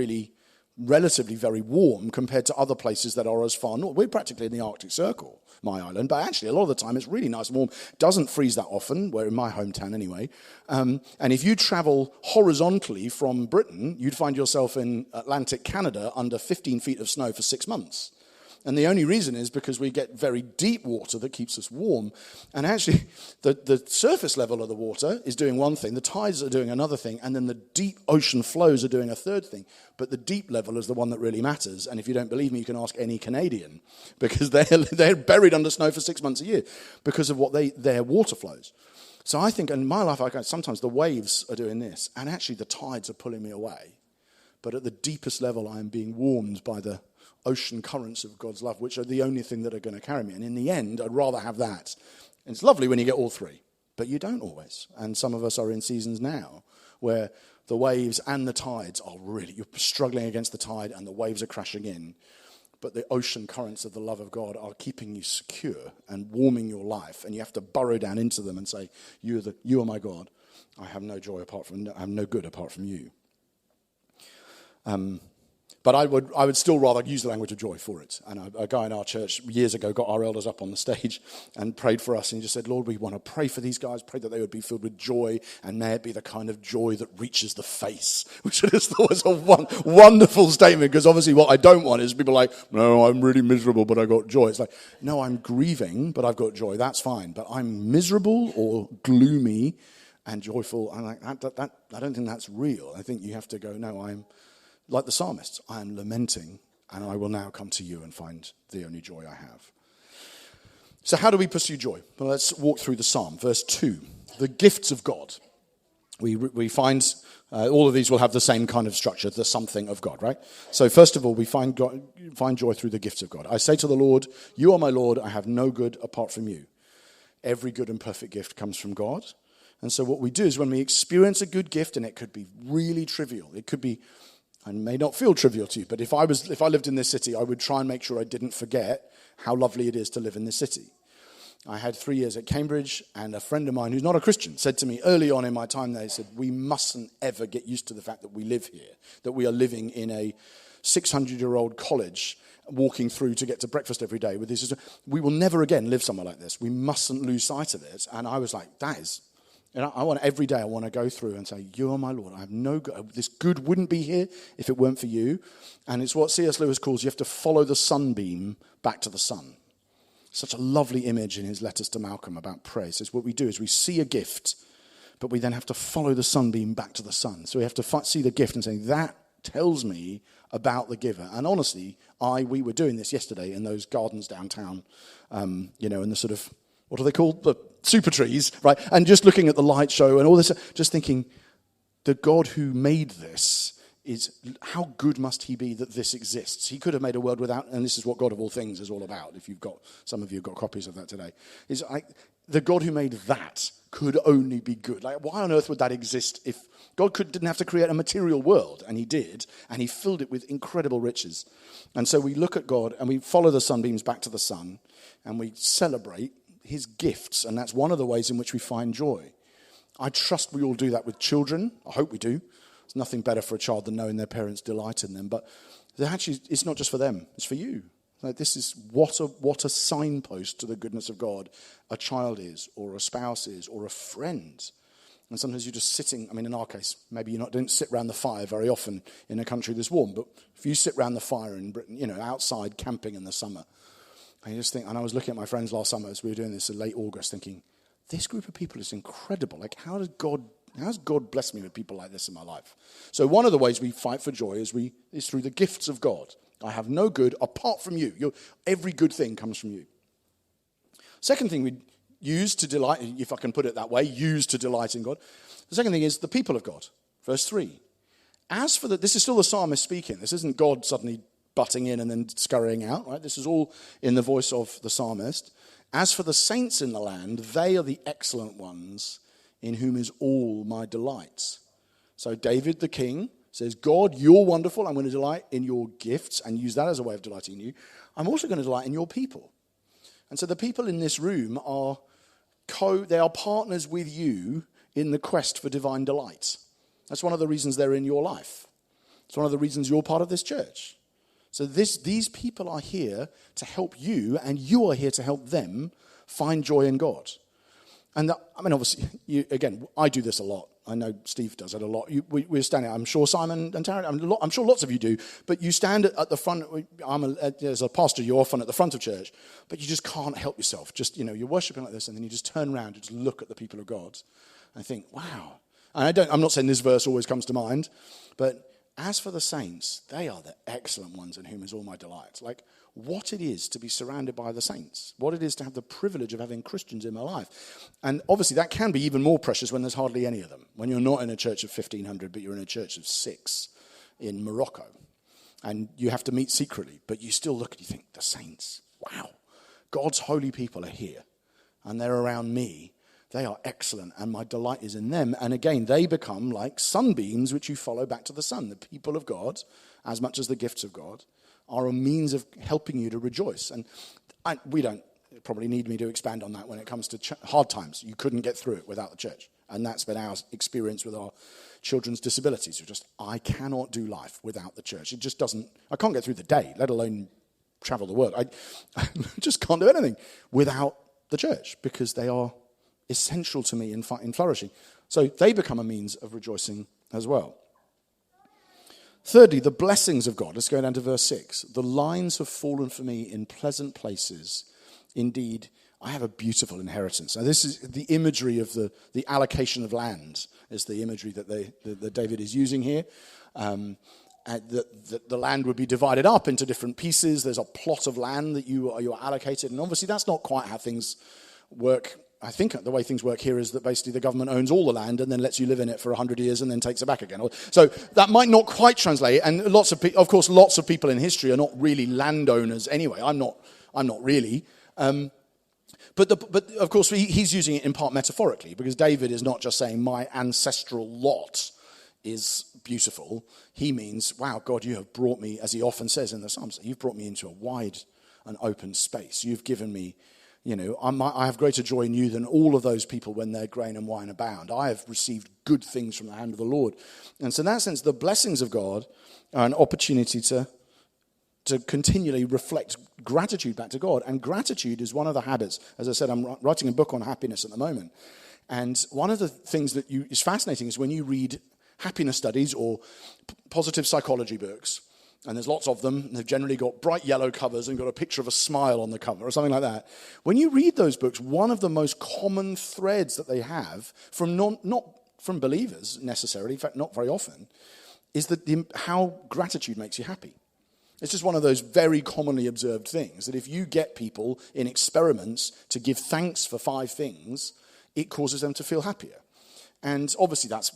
relatively very warm compared to other places that are as far north. We're practically in the Arctic Circle, my island, but actually a lot of the time it's really nice and warm. Doesn't freeze that often, we're in my hometown anyway. And if you travel horizontally from Britain, you'd find yourself in Atlantic Canada under 15 feet of snow for 6 months. And the only reason is because we get very deep water that keeps us warm. And actually, the surface level of the water is doing one thing, the tides are doing another thing, and then the deep ocean flows are doing a third thing. But the deep level is the one that really matters. And if you don't believe me, you can ask any Canadian, because they're buried under snow for 6 months a year because of their water flows. So I think in my life, sometimes the waves are doing this, and actually the tides are pulling me away. But at the deepest level, I am being warmed by the ocean currents of God's love, which are the only thing that are going to carry me. And in the end, I'd rather have that. And it's lovely when you get all three, but you don't always. And some of us are in seasons now where the waves and the tides are really, you're struggling against the tide and the waves are crashing in. But the ocean currents of the love of God are keeping you secure and warming your life. And you have to burrow down into them and say, you are my God. I have no good apart from you. But I would still rather use the language of joy for it. And a guy in our church years ago got our elders up on the stage and prayed for us. And he just said, Lord, we want to pray for these guys, pray that they would be filled with joy, and may it be the kind of joy that reaches the face, which I just thought was a wonderful statement, because obviously what I don't want is people like, no, I'm really miserable, but I got joy. It's like, no, I'm grieving, but I've got joy. That's fine. But I'm miserable or gloomy and joyful. I'm like, that I don't think that's real. I think you have to go, no, I'm like the psalmist, I am lamenting, and I will now come to you and find the only joy I have. So how do we pursue joy? Well, let's walk through the psalm. Verse 2, the gifts of God. We find all of these will have the same kind of structure, the something of God, right? So first of all, we find joy through the gifts of God. I say to the Lord, you are my Lord, I have no good apart from you. Every good and perfect gift comes from God. And so what we do is when we experience a good gift, and it could be really trivial, it could be, and may not feel trivial to you, but if I lived in this city, I would try and make sure I didn't forget how lovely it is to live in this city. I had 3 years at Cambridge, and a friend of mine who's not a Christian said to me early on in my time there, he said, we mustn't ever get used to the fact that we live here, that we are living in a 600-year-old college walking through to get to breakfast every day with this. We will never again live somewhere like this. We mustn't lose sight of it. And I was like, I want every day I want to go through and say, you are my Lord. I have no good. This good wouldn't be here if it weren't for you. And it's what C.S. Lewis calls, you have to follow the sunbeam back to the sun. Such a lovely image in his letters to Malcolm about prayer. Says what we do is we see a gift, but we then have to follow the sunbeam back to the sun. So we have to see the gift and say, that tells me about the giver. And honestly, we were doing this yesterday in those gardens downtown, in the sort of, what are they called? The super trees, right? And just looking at the light show and all this, just thinking, the God who made this how good must he be that this exists? He could have made a world without, and this is what God of all things is all about. If some of you have got copies of that today, is the God who made that could only be good. Like, why on earth would that exist if God didn't have to create a material world? And he did, and he filled it with incredible riches. And so we look at God and we follow the sunbeams back to the sun, and we celebrate his gifts, and that's one of the ways in which we find joy. I trust we all do that with children. I hope we do. There's nothing better for a child than knowing their parents delight in them. But actually, it's not just for them. It's for you. Like, this is what a signpost to the goodness of God a child is, or a spouse is, or a friend. And sometimes you're just sitting, in our case, maybe don't sit around the fire very often in a country this warm, but if you sit around the fire in Britain, outside camping in the summer, and you just think, and I was looking at my friends last summer as we were doing this in late August, thinking, this group of people is incredible. Like, how's God blessed me with people like this in my life? So one of the ways we fight for joy is through the gifts of God. I have no good apart from you. Every good thing comes from you. Second thing we use to delight, if I can put it that way, use to delight in God. The second thing is the people of God. Verse 3. This is still the psalmist speaking. This isn't God suddenly butting in and then scurrying out, right? This is all in the voice of the psalmist. As for the saints in the land, they are the excellent ones in whom is all my delight. So David the king says, God, you're wonderful. I'm going to delight in your gifts and use that as a way of delighting in you. I'm also going to delight in your people. And so the people in this room are partners with you in the quest for divine delight. That's one of the reasons they're in your life. It's one of the reasons you're part of this church. So these people are here to help you, and you are here to help them find joy in God. And obviously, I do this a lot. I know Steve does it a lot. We're standing, I'm sure Simon and Taryn, I'm sure lots of you do, but you stand at the front. As a pastor, you're often at the front of church, but you just can't help yourself. Just, you're worshiping like this, and then you just turn around and just look at the people of God and think, wow. And I'm not saying this verse always comes to mind, but as for the saints, they are the excellent ones in whom is all my delight. Like, what it is to be surrounded by the saints, what it is to have the privilege of having Christians in my life. And obviously that can be even more precious when there's hardly any of them. When you're not in a church of 1,500, but you're in a church of 6 in Morocco. And you have to meet secretly, but you still look and you think, the saints, wow. God's holy people are here, and they're around me. They are excellent, and my delight is in them. And again, they become like sunbeams which you follow back to the sun. The people of God, as much as the gifts of God, are a means of helping you to rejoice. And we don't probably need me to expand on that when it comes to hard times. You couldn't get through it without the church. And that's been our experience with our children's disabilities. I cannot do life without the church. It just doesn't, I can't get through the day, let alone travel the world. I just can't do anything without the church because they are essential to me in flourishing. So they become a means of rejoicing as well. Thirdly, the blessings of God. Let's go down to verse 6. The lines have fallen for me in pleasant places. Indeed, I have a beautiful inheritance. Now, this is the imagery of the allocation of land, is the imagery that David is using here. The land would be divided up into different pieces. There's a plot of land that you are allocated. And obviously, that's not quite how things work. I think the way things work here is that basically the government owns all the land and then lets you live in it for 100 years and then takes it back again. So that might not quite translate. And lots of people in history are not really landowners anyway. I'm not really. But of course, he's using it in part metaphorically because David is not just saying my ancestral lot is beautiful. He means, wow, God, you have brought me, as he often says in the Psalms, you've brought me into a wide and open space. You've given me, I have greater joy in you than all of those people when their grain and wine abound. I have received good things from the hand of the Lord. And so in that sense, the blessings of God are an opportunity to continually reflect gratitude back to God. And gratitude is one of the habits. As I said, I'm writing a book on happiness at the moment. And one of the things that is fascinating is when you read happiness studies or positive psychology books, and there's lots of them, and they've generally got bright yellow covers and got a picture of a smile on the cover or something like that. When you read those books, one of the most common threads that they have from not from believers necessarily, in fact, not very often, is that how gratitude makes you happy. It's just one of those very commonly observed things that if you get people in experiments to give thanks for 5 things, it causes them to feel happier. And obviously that's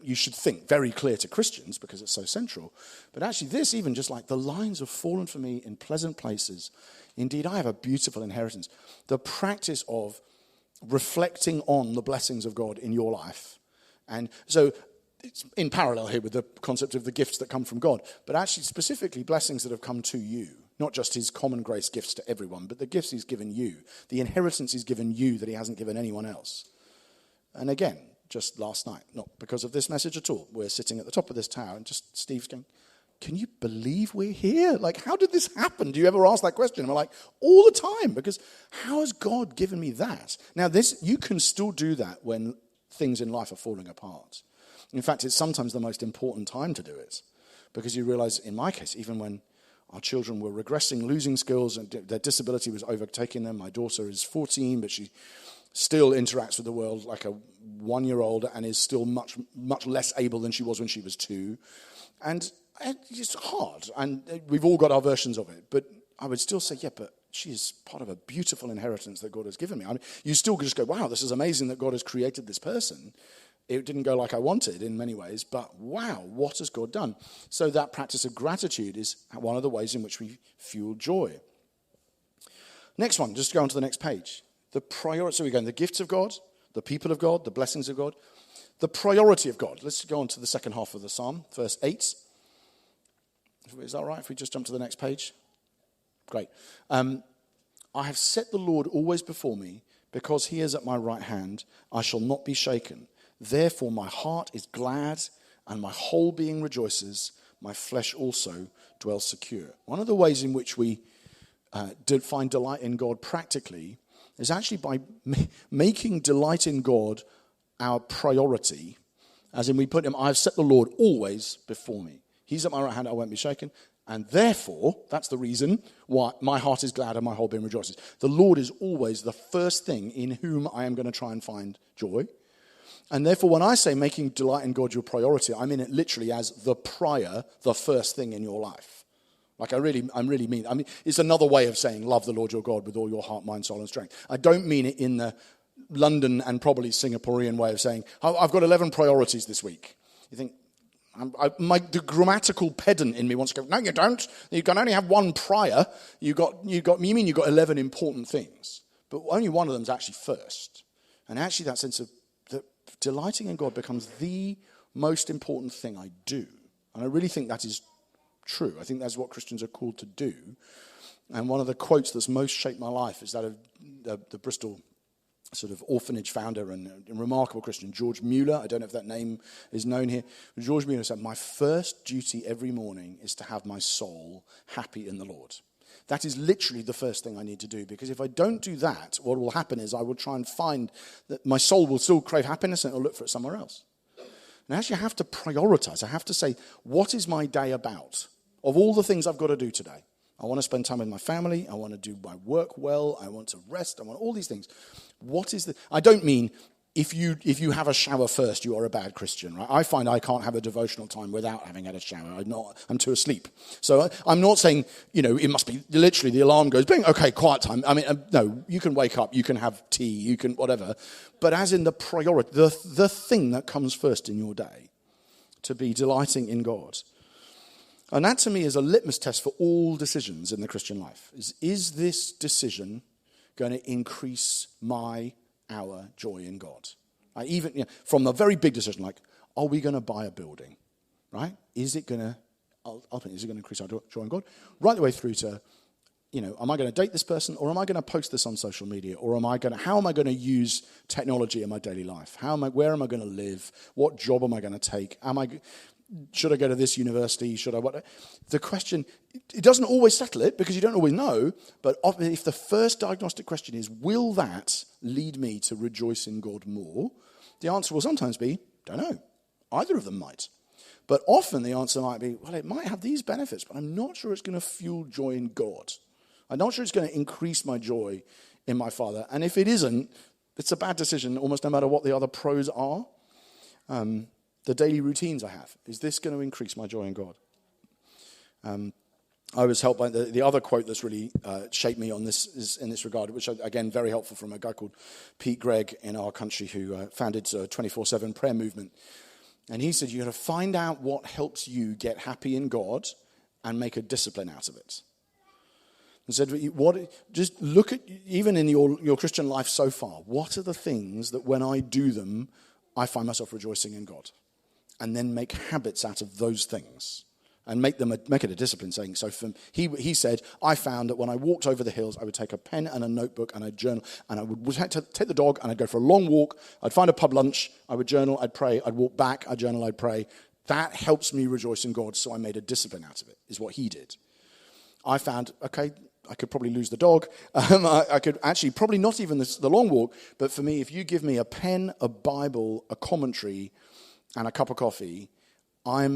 you should think, very clear to Christians because it's so central. But actually this, even just like the lines have fallen for me in pleasant places. Indeed, I have a beautiful inheritance. The practice of reflecting on the blessings of God in your life. And so it's in parallel here with the concept of the gifts that come from God, but actually specifically blessings that have come to you. Not just his common grace gifts to everyone, but the gifts he's given you. The inheritance he's given you that he hasn't given anyone else. And again, just last night, not because of this message at all, we're sitting at the top of this tower and just Steve's going, can you believe we're here? Like, how did this happen? Do you ever ask that question? And we're like, all the time, because how has God given me that? Now, you can still do that when things in life are falling apart. In fact, it's sometimes the most important time to do it, because you realize, in my case, even when our children were regressing, losing skills, and their disability was overtaking them. My daughter is 14, but she still interacts with the world like a 1-year-old and is still much, much less able than she was when she was 2. And it's hard, and we've all got our versions of it. But I would still say, yeah, but she is part of a beautiful inheritance that God has given me. I mean, you still just go, wow, this is amazing that God has created this person. It didn't go like I wanted in many ways, but wow, what has God done? So that practice of gratitude is one of the ways in which we fuel joy. Next one, just go on to the next page. The priority, so we're going the gifts of God, the people of God, the blessings of God, the priority of God. Let's go on to the second half of the psalm, verse 8. Is that all right if we just jump to the next page? Great. I have set the Lord always before me, because he is at my right hand, I shall not be shaken. Therefore my heart is glad, and my whole being rejoices. My flesh also dwells secure. One of the ways in which we find delight in God practically is actually by making delight in God our priority. As in we put him, I have set the Lord always before me. He's at my right hand, I won't be shaken. And therefore, that's the reason why my heart is glad and my whole being rejoices. The Lord is always the first thing in whom I am going to try and find joy. And therefore, when I say making delight in God your priority, I mean it literally as the first thing in your life. Like I really mean. I mean, it's another way of saying love the Lord your God with all your heart, mind, soul, and strength. I don't mean it in the London and probably Singaporean way of saying, I've got 11 priorities this week. You think, the grammatical pedant in me wants to go, no, you don't. You can only have one prior. You mean you've got 11 important things. But only one of them is actually first. And actually that sense of that delighting in God becomes the most important thing I do. And I really think that is true. I think that's what Christians are called to do. And one of the quotes that's most shaped my life is that of the Bristol sort of orphanage founder and remarkable Christian, George Mueller. I don't know if that name is known here. George Mueller said, my first duty every morning is to have my soul happy in the Lord. That is literally the first thing I need to do, because if I don't do that, what will happen is I will try and find that my soul will still crave happiness and it will look for it somewhere else. And actually I have to prioritize. I have to say, what is my day about? Of all the things I've got to do today, I want to spend time with my family. I want to do my work well. I want to rest. I want all these things. I don't mean if you have a shower first, you are a bad Christian, right? I find I can't have a devotional time without having had a shower. I'm too asleep. So I'm not saying, it must be literally the alarm goes, bing, okay, quiet time. I mean, no, you can wake up, you can have tea, you can whatever. But as in the priority, the thing that comes first in your day, to be delighting in God. And that to me is a litmus test for all decisions in the Christian life. Is this decision going to increase our joy in God? Even from the very big decision, like, are we going to buy a building? Right? Is it going to increase our joy in God? Right the way through to, am I going to date this person, or am I going to post this on social media, or how am I going to use technology in my daily life? Where am I going to live? What job am I going to take? Should I go to this university? Should I what? The question, it doesn't always settle it, because you don't always know, but if the first diagnostic question is, will that lead me to rejoice in God more? The answer will sometimes be, don't know. Either of them might. But often the answer might be, well, it might have these benefits, but I'm not sure it's going to fuel joy in God. I'm not sure it's going to increase my joy in my Father. And if it isn't, it's a bad decision almost no matter what the other pros are. The daily routines I have, is this going to increase my joy in God? I was helped by the other quote that's really shaped me in this regard, which, again, very helpful, from a guy called Pete Gregg in our country, who founded a 24/7 prayer movement. And he said, you got to find out what helps you get happy in God and make a discipline out of it. And said, just look at, even in your Christian life so far, what are the things that when I do them, I find myself rejoicing in God? And then make habits out of those things and make it a discipline. Saying, so he said, I found that when I walked over the hills, I would take a pen and a notebook and I'd journal, and I would take the dog and I'd go for a long walk. I'd find a pub lunch. I would journal. I'd pray. I'd walk back. I'd journal. I'd pray. That helps me rejoice in God. So I made a discipline out of it, is what he did. I found, okay, I could probably lose the dog. I could actually, probably not even the long walk, but for me, if you give me a pen, a Bible, a commentary, and a cup of coffee, I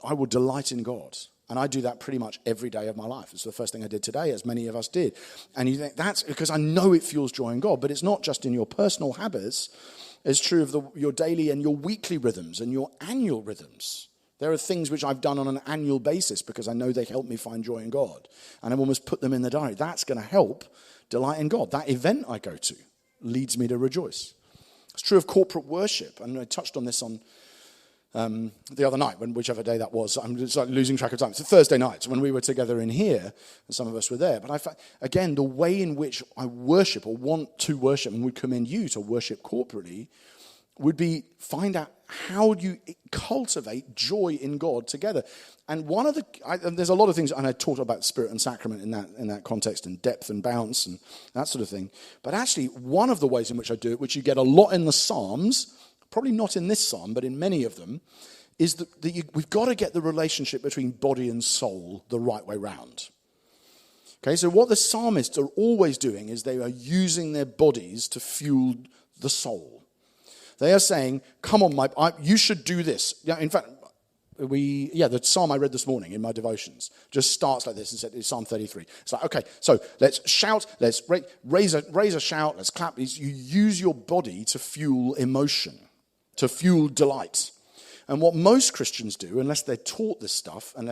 will delight in God. And I do that pretty much every day of my life. It's the first thing I did today, as many of us did. And you think, that's because I know it fuels joy in God. But it's not just in your personal habits. It's true of your daily and your weekly rhythms and your annual rhythms. There are things which I've done on an annual basis because I know they help me find joy in God. And I've almost put them in the diary. That's going to help delight in God. That event I go to leads me to rejoice. It's true of corporate worship. And I touched on this on the other night, whichever day that was. I'm just losing track of time. It's a Thursday night when we were together in here, and some of us were there. But again, the way in which I worship or want to worship, and would commend you to worship corporately, would be find out how you cultivate joy in God together. And there's a lot of things, and I talked about spirit and sacrament in that context, and depth and bounce and that sort of thing. But actually, one of the ways in which I do it, which you get a lot in the Psalms, probably not in this psalm, but in many of them, is that we've got to get the relationship between body and soul the right way round. Okay, so what the psalmists are always doing is they are using their bodies to fuel the soul. They are saying, come on, you should do this. Yeah, in fact, the psalm I read this morning in my devotions just starts like this, and said, it's Psalm 33. It's like, okay, so let's shout, let's raise a shout, let's clap. You use your body to fuel emotion. to fuel delight. And what most Christians do, unless they're taught this stuff, and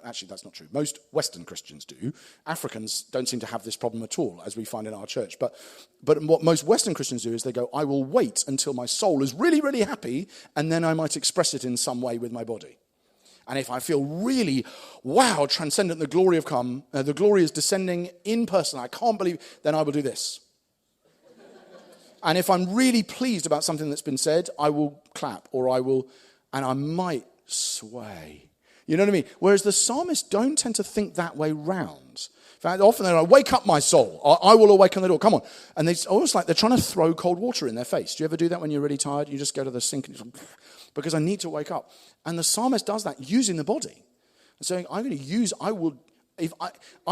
actually that's not true, most Western Christians do. Africans don't seem to have this problem at all, as we find in our church. But what most Western Christians do is they go, I will wait until my soul is really, really happy, and then I might express it in some way with my body. And if I feel really, wow, transcendent, the glory have come, the glory is descending in person, I can't believe, then I will do this. And if I'm really pleased about something that's been said, I will clap, or and I might sway. You know what I mean? Whereas the psalmists don't tend to think that way round. In fact, often they're like, wake up my soul. I will awaken the door. Come on. And it's almost like they're trying to throw cold water in their face. Do you ever do that when you're really tired? You just go to the sink and because I need to wake up. And the psalmist does that using the body. And saying, I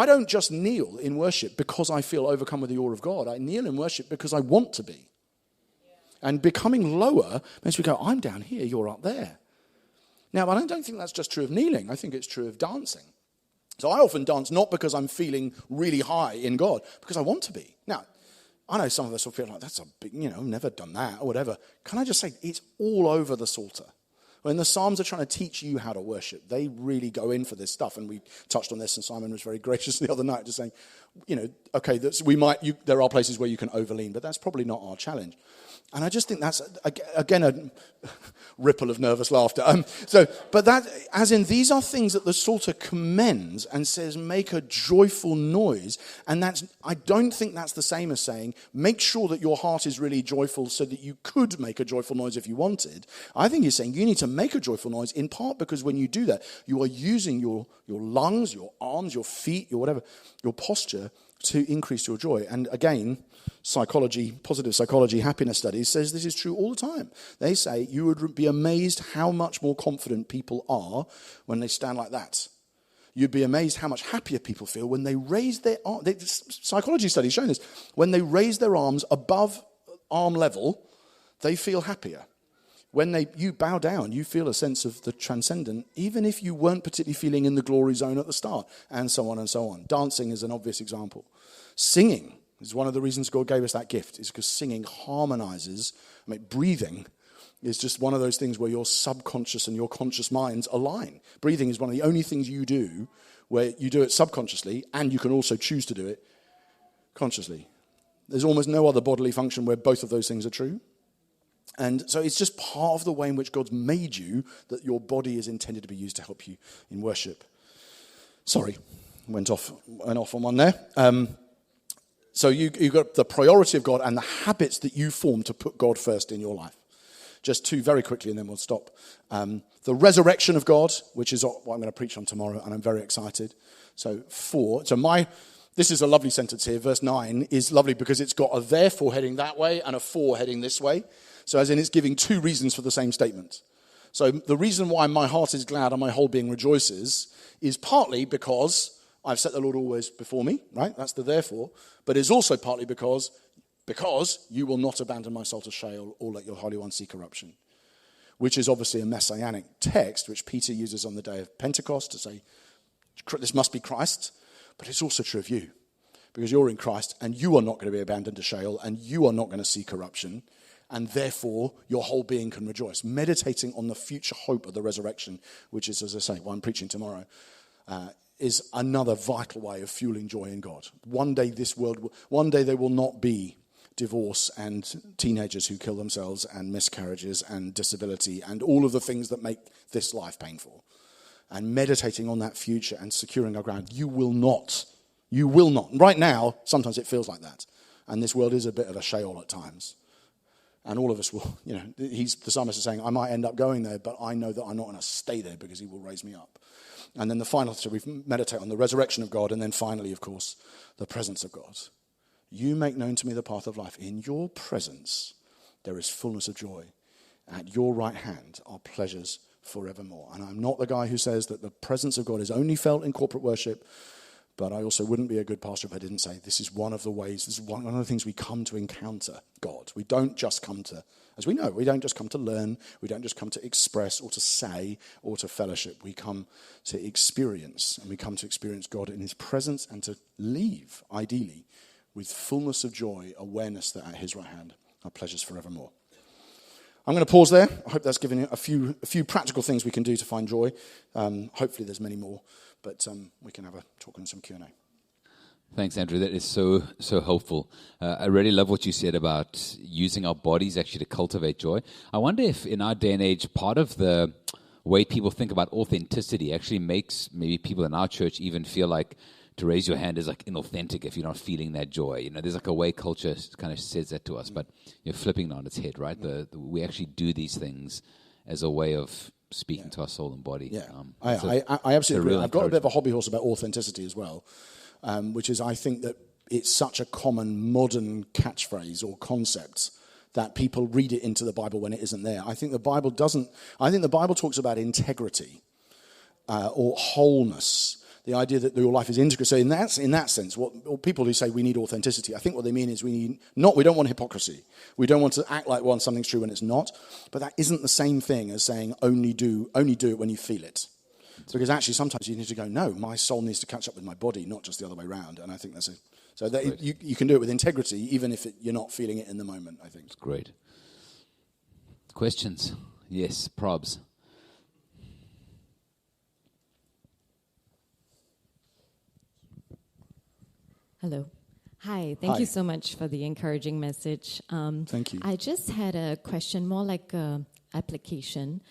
don't just kneel in worship because I feel overcome with the awe of God. I kneel in worship because I want to be. And becoming lower makes me go, I'm down here, you're up there. Now, I don't think that's just true of kneeling. I think it's true of dancing. So I often dance not because I'm feeling really high in God, because I want to be. Now, I know some of us will feel like, that's a big, I've never done that or whatever. Can I just say, it's all over the Psalter. When the Psalms are trying to teach you how to worship, they really go in for this stuff. And we touched on this, and Simon was very gracious the other night, just saying, okay, there are places where you can overlean, but that's probably not our challenge. And I just think that's, again, a ripple of nervous laughter. But that, as in, these are things that the Psalter commends and says, make a joyful noise. And I don't think that's the same as saying, make sure that your heart is really joyful so that you could make a joyful noise if you wanted. I think he's saying you need to make a joyful noise, in part because when you do that, you are using your lungs, your arms, your feet, your whatever, your posture to increase your joy. And again, positive psychology, happiness studies says this is true all the time. They say you would be amazed how much more confident people are when they stand like that. You'd be amazed how much happier people feel when they raise their arms. Psychology studies showing this. When they raise their arms above arm level, they feel happier. When you bow down, you feel a sense of the transcendent, even if you weren't particularly feeling in the glory zone at the start, and so on and so on. Dancing is an obvious example. Singing is one of the reasons God gave us that gift, is because singing harmonizes. Breathing is just one of those things where your subconscious and your conscious minds align. Breathing is one of the only things you do where you do it subconsciously, and you can also choose to do it consciously. There's almost no other bodily function where both of those things are true. And so it's just part of the way in which God's made you, that your body is intended to be used to help you in worship. Sorry, went off on one there. So you've got the priority of God and the habits that you form to put God first in your life. Just two very quickly, and then we'll stop. The resurrection of God, which is what I'm going to preach on tomorrow, and I'm very excited. This is a lovely sentence here. Verse 9 is lovely because it's got a therefore heading that way and a for heading this way. So as in, it's giving two reasons for the same statement. So the reason why my heart is glad and my whole being rejoices is partly because I've set the Lord always before me, right? That's the therefore. But it's also partly because you will not abandon my soul to Sheol or let your Holy One see corruption. Which is obviously a messianic text, which Peter uses on the day of Pentecost to say, this must be Christ, but it's also true of you. Because you're in Christ, and you are not going to be abandoned to Sheol, and you are not going to see corruption. And therefore, your whole being can rejoice. Meditating on the future hope of the resurrection, which is, as I say, what I'm preaching tomorrow, is another vital way of fueling joy in God. One day there will not be divorce and teenagers who kill themselves and miscarriages and disability and all of the things that make this life painful. And meditating on that future and securing our ground, you will not. Right now, sometimes it feels like that. And this world is a bit of a Sheol at times. And all of us will, the psalmist is saying, I might end up going there, but I know that I'm not going to stay there because he will raise me up. And then the final, so we meditate on the resurrection of God, and then finally, of course, the presence of God. You make known to me the path of life. In your presence, there is fullness of joy. At your right hand are pleasures forevermore. And I'm not the guy who says that the presence of God is only felt in corporate worship, but I also wouldn't be a good pastor if I didn't say this is one of the ways, this is one of the things we come to encounter God. We don't just come to, as we know, we don't just come to learn, we don't just come to express or to say or to fellowship. We come to experience, and we come to experience God in his presence and to leave, ideally, with fullness of joy, awareness that at his right hand are pleasures forevermore. I'm going to pause there. I hope that's given you a few practical things we can do to find joy. Hopefully there's many more, but we can have a talk and some Q&A. Thanks, Andrew. That is so helpful. I really love what you said about using our bodies actually to cultivate joy. I wonder if in our day and age, part of the way people think about authenticity actually makes maybe people in our church even feel like to raise your hand is like inauthentic if you're not feeling that joy. You know, there's like a way culture kind of says that to us, but you're flipping it on its head, right? We actually do these things as a way of speaking to our soul and body. Yeah, I absolutely agree. I've got a bit of a hobby horse about authenticity as well, which is I think that it's such a common modern catchphrase or concept that people read it into the Bible when it isn't there. I think the Bible doesn't. I think the Bible talks about integrity or wholeness. The idea that your life is integral. So in that sense, what people who say we need authenticity, I think what they mean is we don't want hypocrisy. We don't want to act like something's true when it's not. But that isn't the same thing as saying only do it when you feel it. Because actually sometimes you need to go, no, my soul needs to catch up with my body, not just the other way around. And I think that's you can do it with integrity, even if you're not feeling it in the moment, I think. Great. Questions? Yes, probs. Hello. Hi. Thank you so much for the encouraging message. Thank you. I just had a question, more like an application.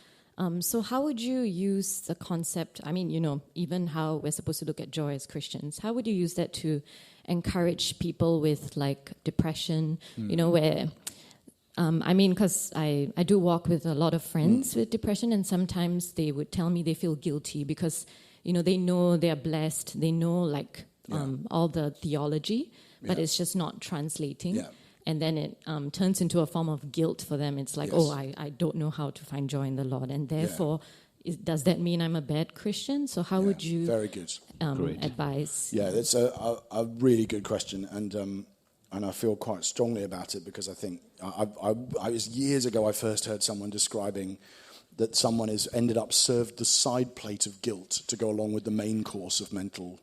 So how would you use the concept, I mean, even how we're supposed to look at joy as Christians, how would you use that to encourage people with like depression, where, because I do walk with a lot of friends with depression, and sometimes they would tell me they feel guilty because, they know they're blessed, they know like all the theology, but it's just not translating. Yeah. And then it turns into a form of guilt for them. It's like, I don't know how to find joy in the Lord. And therefore, does that mean I'm a bad Christian? So how would you very good. advise? Yeah, that's a really good question. And I feel quite strongly about it because I think, I was years ago I first heard someone describing that someone has ended up served the side plate of guilt to go along with the main course of mental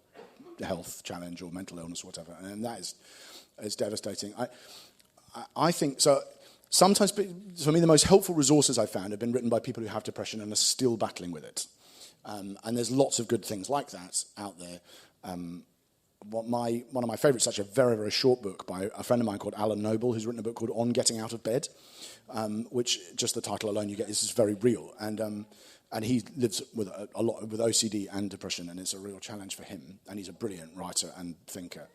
health challenge or mental illness or whatever. And that is devastating. I think so. Sometimes, for me, the most helpful resources I found have been written by people who have depression and are still battling with it. And there's lots of good things like that out there. One of my favorites is actually a very, very short book by a friend of mine called Alan Noble, who's written a book called On Getting Out of Bed, which just the title alone you get, this is very real. And he lives with a lot with OCD and depression, and it's a real challenge for him. And he's a brilliant writer and thinker.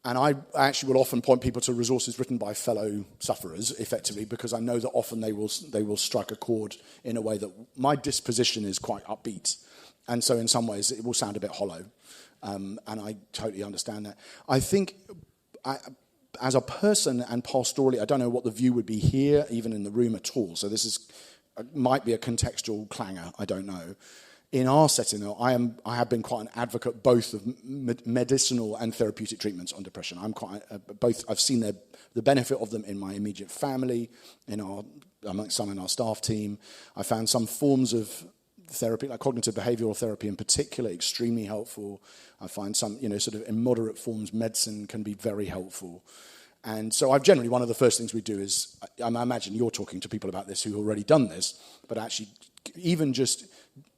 And I actually will often point people to resources written by fellow sufferers, effectively, because I know that often they will strike a chord in a way that my disposition is quite upbeat. And so in some ways it will sound a bit hollow. And I totally understand that. I think as a person and pastorally, I don't know what the view would be here, even in the room at all. So this might be a contextual clangor, I don't know. In our setting, though, I have been quite an advocate both of medicinal and therapeutic treatments on depression. I'm quite both. I've seen the benefit of them in my immediate family, amongst some in our staff team. I found some forms of therapy, like cognitive behavioral therapy in particular, extremely helpful. I find some, sort of in moderate forms, medicine can be very helpful. And so I've generally, one of the first things we do is, I imagine you're talking to people about this who've already done this, but actually even just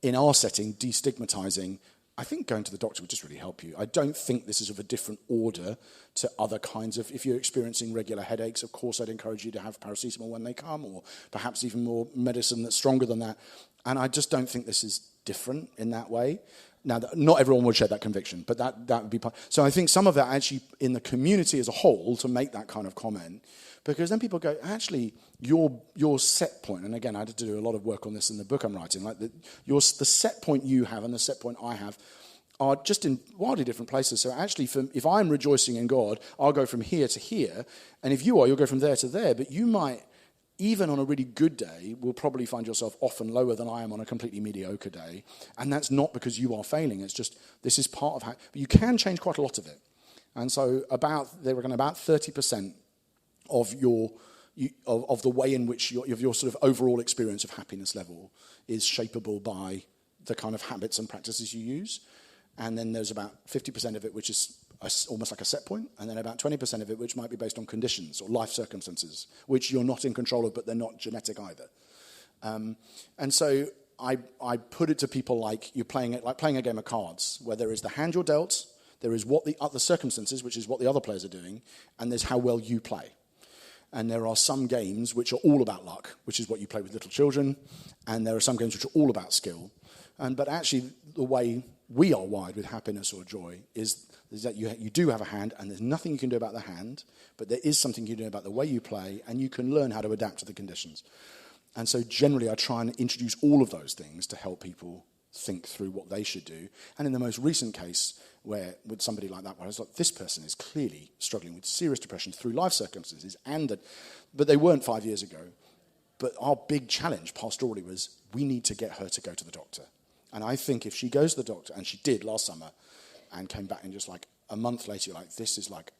in our setting, destigmatizing, I think going to the doctor would just really help you. I don't think this is of a different order to other kinds of, if you're experiencing regular headaches, of course I'd encourage you to have paracetamol when they come, or perhaps even more medicine that's stronger than that. And I just don't think this is different in that way. Now, not everyone would share that conviction, but that would be part. So I think some of that actually in the community as a whole to make that kind of comment, because then people go, actually, your set point, and again, I had to do a lot of work on this in the book I'm writing, like the set point you have and the set point I have are just in wildly different places. So actually, if I'm rejoicing in God, I'll go from here to here, and if you are, you'll go from there to there, but you might, even on a really good day, will probably find yourself often lower than I am on a completely mediocre day, and that's not because you are failing, it's just, this is part of how, but you can change quite a lot of it. And so about 30% of of the way in which your sort of overall experience of happiness level is shapeable by the kind of habits and practices you use. And then there's about 50% of it which is almost like a set point, and then about 20% of it which might be based on conditions or life circumstances, which you're not in control of, but they're not genetic either. And so I put it to people like playing a game of cards, where there is the hand you're dealt, there is what the other circumstances, which is what the other players are doing, and there's how well you play. And there are some games which are all about luck, which is what you play with little children, and there are some games which are all about skill. But actually, the way we are wired with happiness or joy is that you do have a hand, and there's nothing you can do about the hand, but there is something you can do about the way you play, and you can learn how to adapt to the conditions. And so generally, I try and introduce all of those things to help people think through what they should do. And in the most recent case, where with somebody like that, where I was like, this person is clearly struggling with serious depression through life circumstances, but they weren't 5 years ago. But our big challenge pastorally was, we need to get her to go to the doctor. And I think if she goes to the doctor, and she did last summer, and came back and just like a month later, you're like,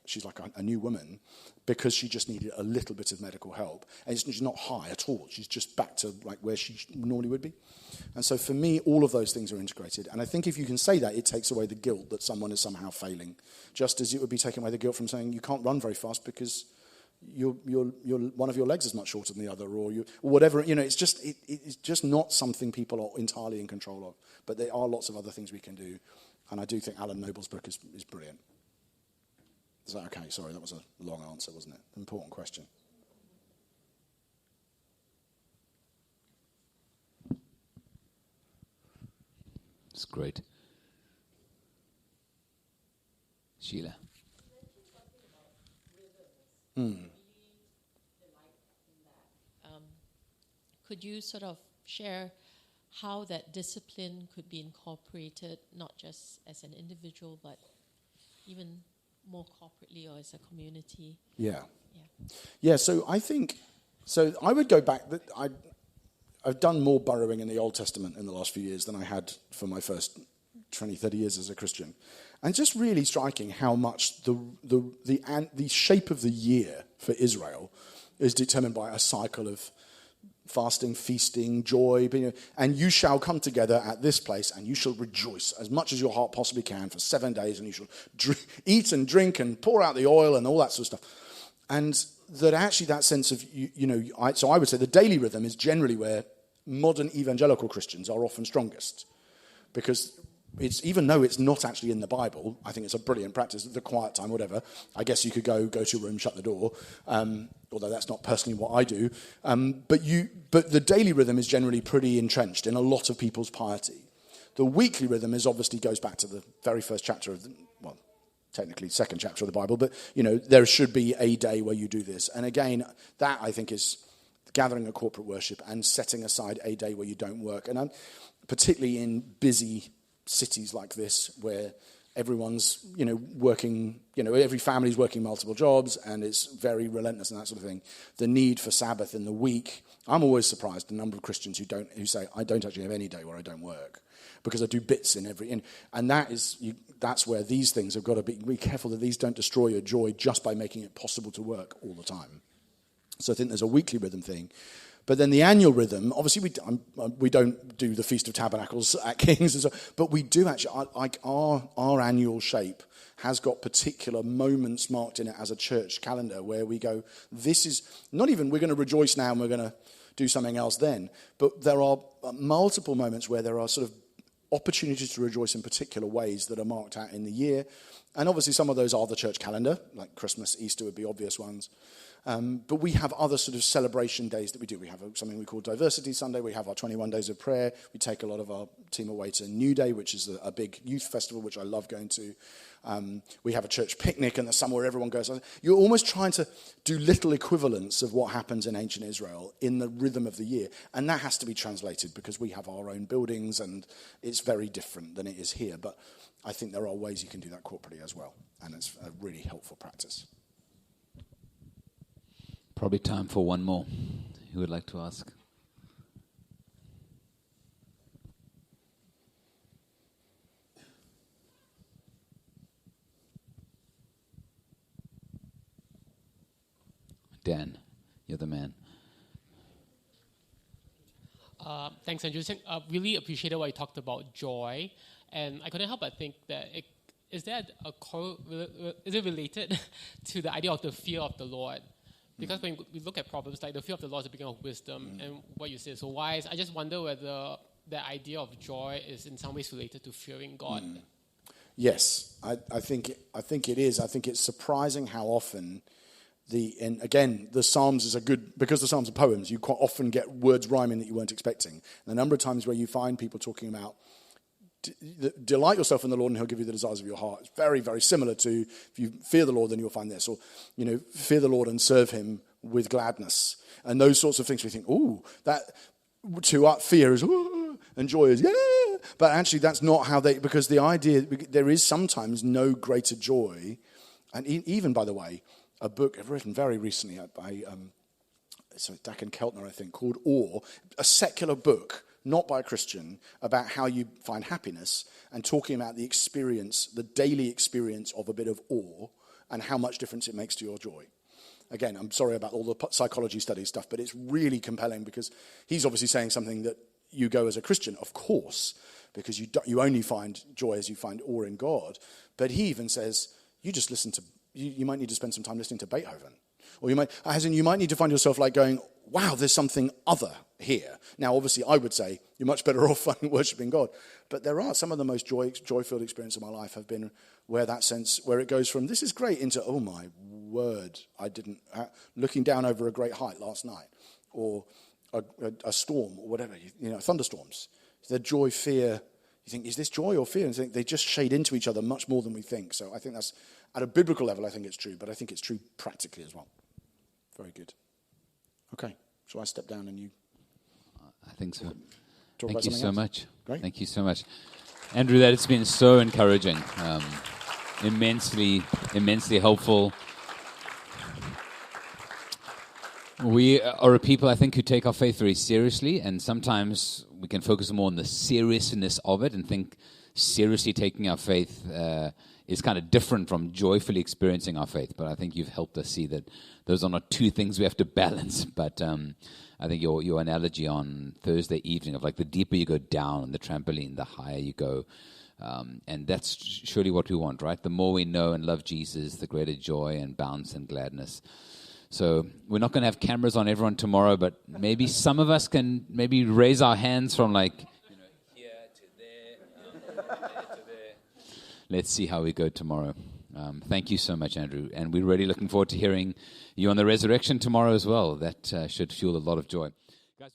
she's like a new woman, because she just needed a little bit of medical help. And she's not high at all. She's just back to like where she normally would be. And so for me, all of those things are integrated. And I think if you can say that, it takes away the guilt that someone is somehow failing. Just as it would be taking away the guilt from saying you can't run very fast because one of your legs is much shorter than the other, or whatever. It's just not something people are entirely in control of. But there are lots of other things we can do. And I do think Alan Noble's book is brilliant. Is that okay? Sorry, that was a long answer, wasn't it? Important question. It's great. Sheila. Could you sort of share how that discipline could be incorporated, not just as an individual, but even more corporately or as a community? Yeah, so I would go back. I've done more burrowing in the Old Testament in the last few years than I had for my first 20, 30 years as a Christian. And just really striking how much the shape of the year for Israel is determined by a cycle of fasting, feasting, joy, and you shall come together at this place, and you shall rejoice as much as your heart possibly can for 7 days, and you shall eat and drink and pour out the oil and all that sort of stuff. And that actually that sense of, so I would say the daily rhythm is generally where modern evangelical Christians are often strongest, because even though it's not actually in the Bible, I think it's a brilliant practice, the quiet time, whatever. I guess you could go to your room, shut the door, although that's not personally what I do. But the daily rhythm is generally pretty entrenched in a lot of people's piety. The weekly rhythm obviously goes back to the very first chapter of technically second chapter of the Bible, but there should be a day where you do this. And again, that I think is gathering a corporate worship and setting aside a day where you don't work. And particularly in busy cities like this, where everyone's working, every family's working multiple jobs, and it's very relentless and that sort of thing. The need for Sabbath in the week, I'm always surprised the number of Christians who say I don't actually have any day where I don't work, because I do bits in every, and that's where these things have got to be careful that these don't destroy your joy just by making it possible to work all the time. So I think there's a weekly rhythm thing. But then the annual rhythm, obviously we don't do the Feast of Tabernacles at King's, and so, but we do actually, like our annual shape has got particular moments marked in it as a church calendar where we go, this is, not even we're going to rejoice now and we're going to do something else then, but there are multiple moments where there are sort of opportunities to rejoice in particular ways that are marked out in the year. And obviously some of those are the church calendar, like Christmas, Easter would be obvious ones. But we have other sort of celebration days that we do. We have something we call Diversity Sunday. We have our 21 days of prayer. We take a lot of our team away to New Day, which is a big youth festival, which I love going to. We have a church picnic, and there's somewhere everyone goes. You're almost trying to do little equivalents of what happens in ancient Israel in the rhythm of the year. And that has to be translated because we have our own buildings, and it's very different than it is here. But I think there are ways you can do that corporately as well, and it's a really helpful practice. Probably time for one more. Who would like to ask? Dan, you're the man. Thanks, Andrew. I really appreciated what you talked about joy, and I couldn't help but think that is that is it related to the idea of the fear of the Lord? Because when we look at Proverbs, like the fear of the Lord is the beginning of wisdom, and what you say is so wise. I just wonder whether the idea of joy is in some ways related to fearing God. Yes, I think it is. I think it's surprising how often and again, the Psalms is because the Psalms are poems, you quite often get words rhyming that you weren't expecting. And the number of times where you find people talking about delight yourself in the Lord and he'll give you the desires of your heart. It's very, very similar to if you fear the Lord, then you'll find this. Or, fear the Lord and serve him with gladness. And those sorts of things we think, that to fear is, and joy is, yeah. But actually that's not how because the idea, there is sometimes no greater joy. And even, by the way, a book I've written very recently by Dakin Keltner, I think, called Awe, a secular book, not by a Christian, about how you find happiness and talking about the experience, the daily experience of a bit of awe and how much difference it makes to your joy. Again, I'm sorry about all the psychology study stuff, but it's really compelling because he's obviously saying something that you go as a Christian, of course, because you only find joy as you find awe in God. But he even says, you just listen to, you might need to spend some time listening to Beethoven. Or you might need to find yourself like going, wow, there's something other here. Now, obviously, I would say you're much better off worshipping God. But there are some of the most joy-filled experiences of my life have been where it goes from, this is great, into, oh my word, looking down over a great height last night. Or a storm, or whatever, thunderstorms. The joy, fear, you think, is this joy or fear? And you think they just shade into each other much more than we think. So I think that's, at a biblical level, I think it's true, but I think it's true practically as well. Very good. Okay, shall I step down and you? I think so. Thank you so much. Great. Thank you so much. Andrew, that has been so encouraging, immensely helpful. We are a people, I think, who take our faith very seriously, and sometimes we can focus more on the seriousness of it and think seriously taking our faith is kind of different from joyfully experiencing our faith. But I think you've helped us see that those are not two things we have to balance. But I think your analogy on Thursday evening of like the deeper you go down on the trampoline, the higher you go. And that's surely what we want, right? The more we know and love Jesus, the greater joy and bounce and gladness. So we're not going to have cameras on everyone tomorrow, but maybe some of us can maybe raise our hands from like, here to there, there to there. Let's see how we go tomorrow. Thank you so much, Andrew. And we're really looking forward to hearing you on the resurrection tomorrow as well. That should fuel a lot of joy.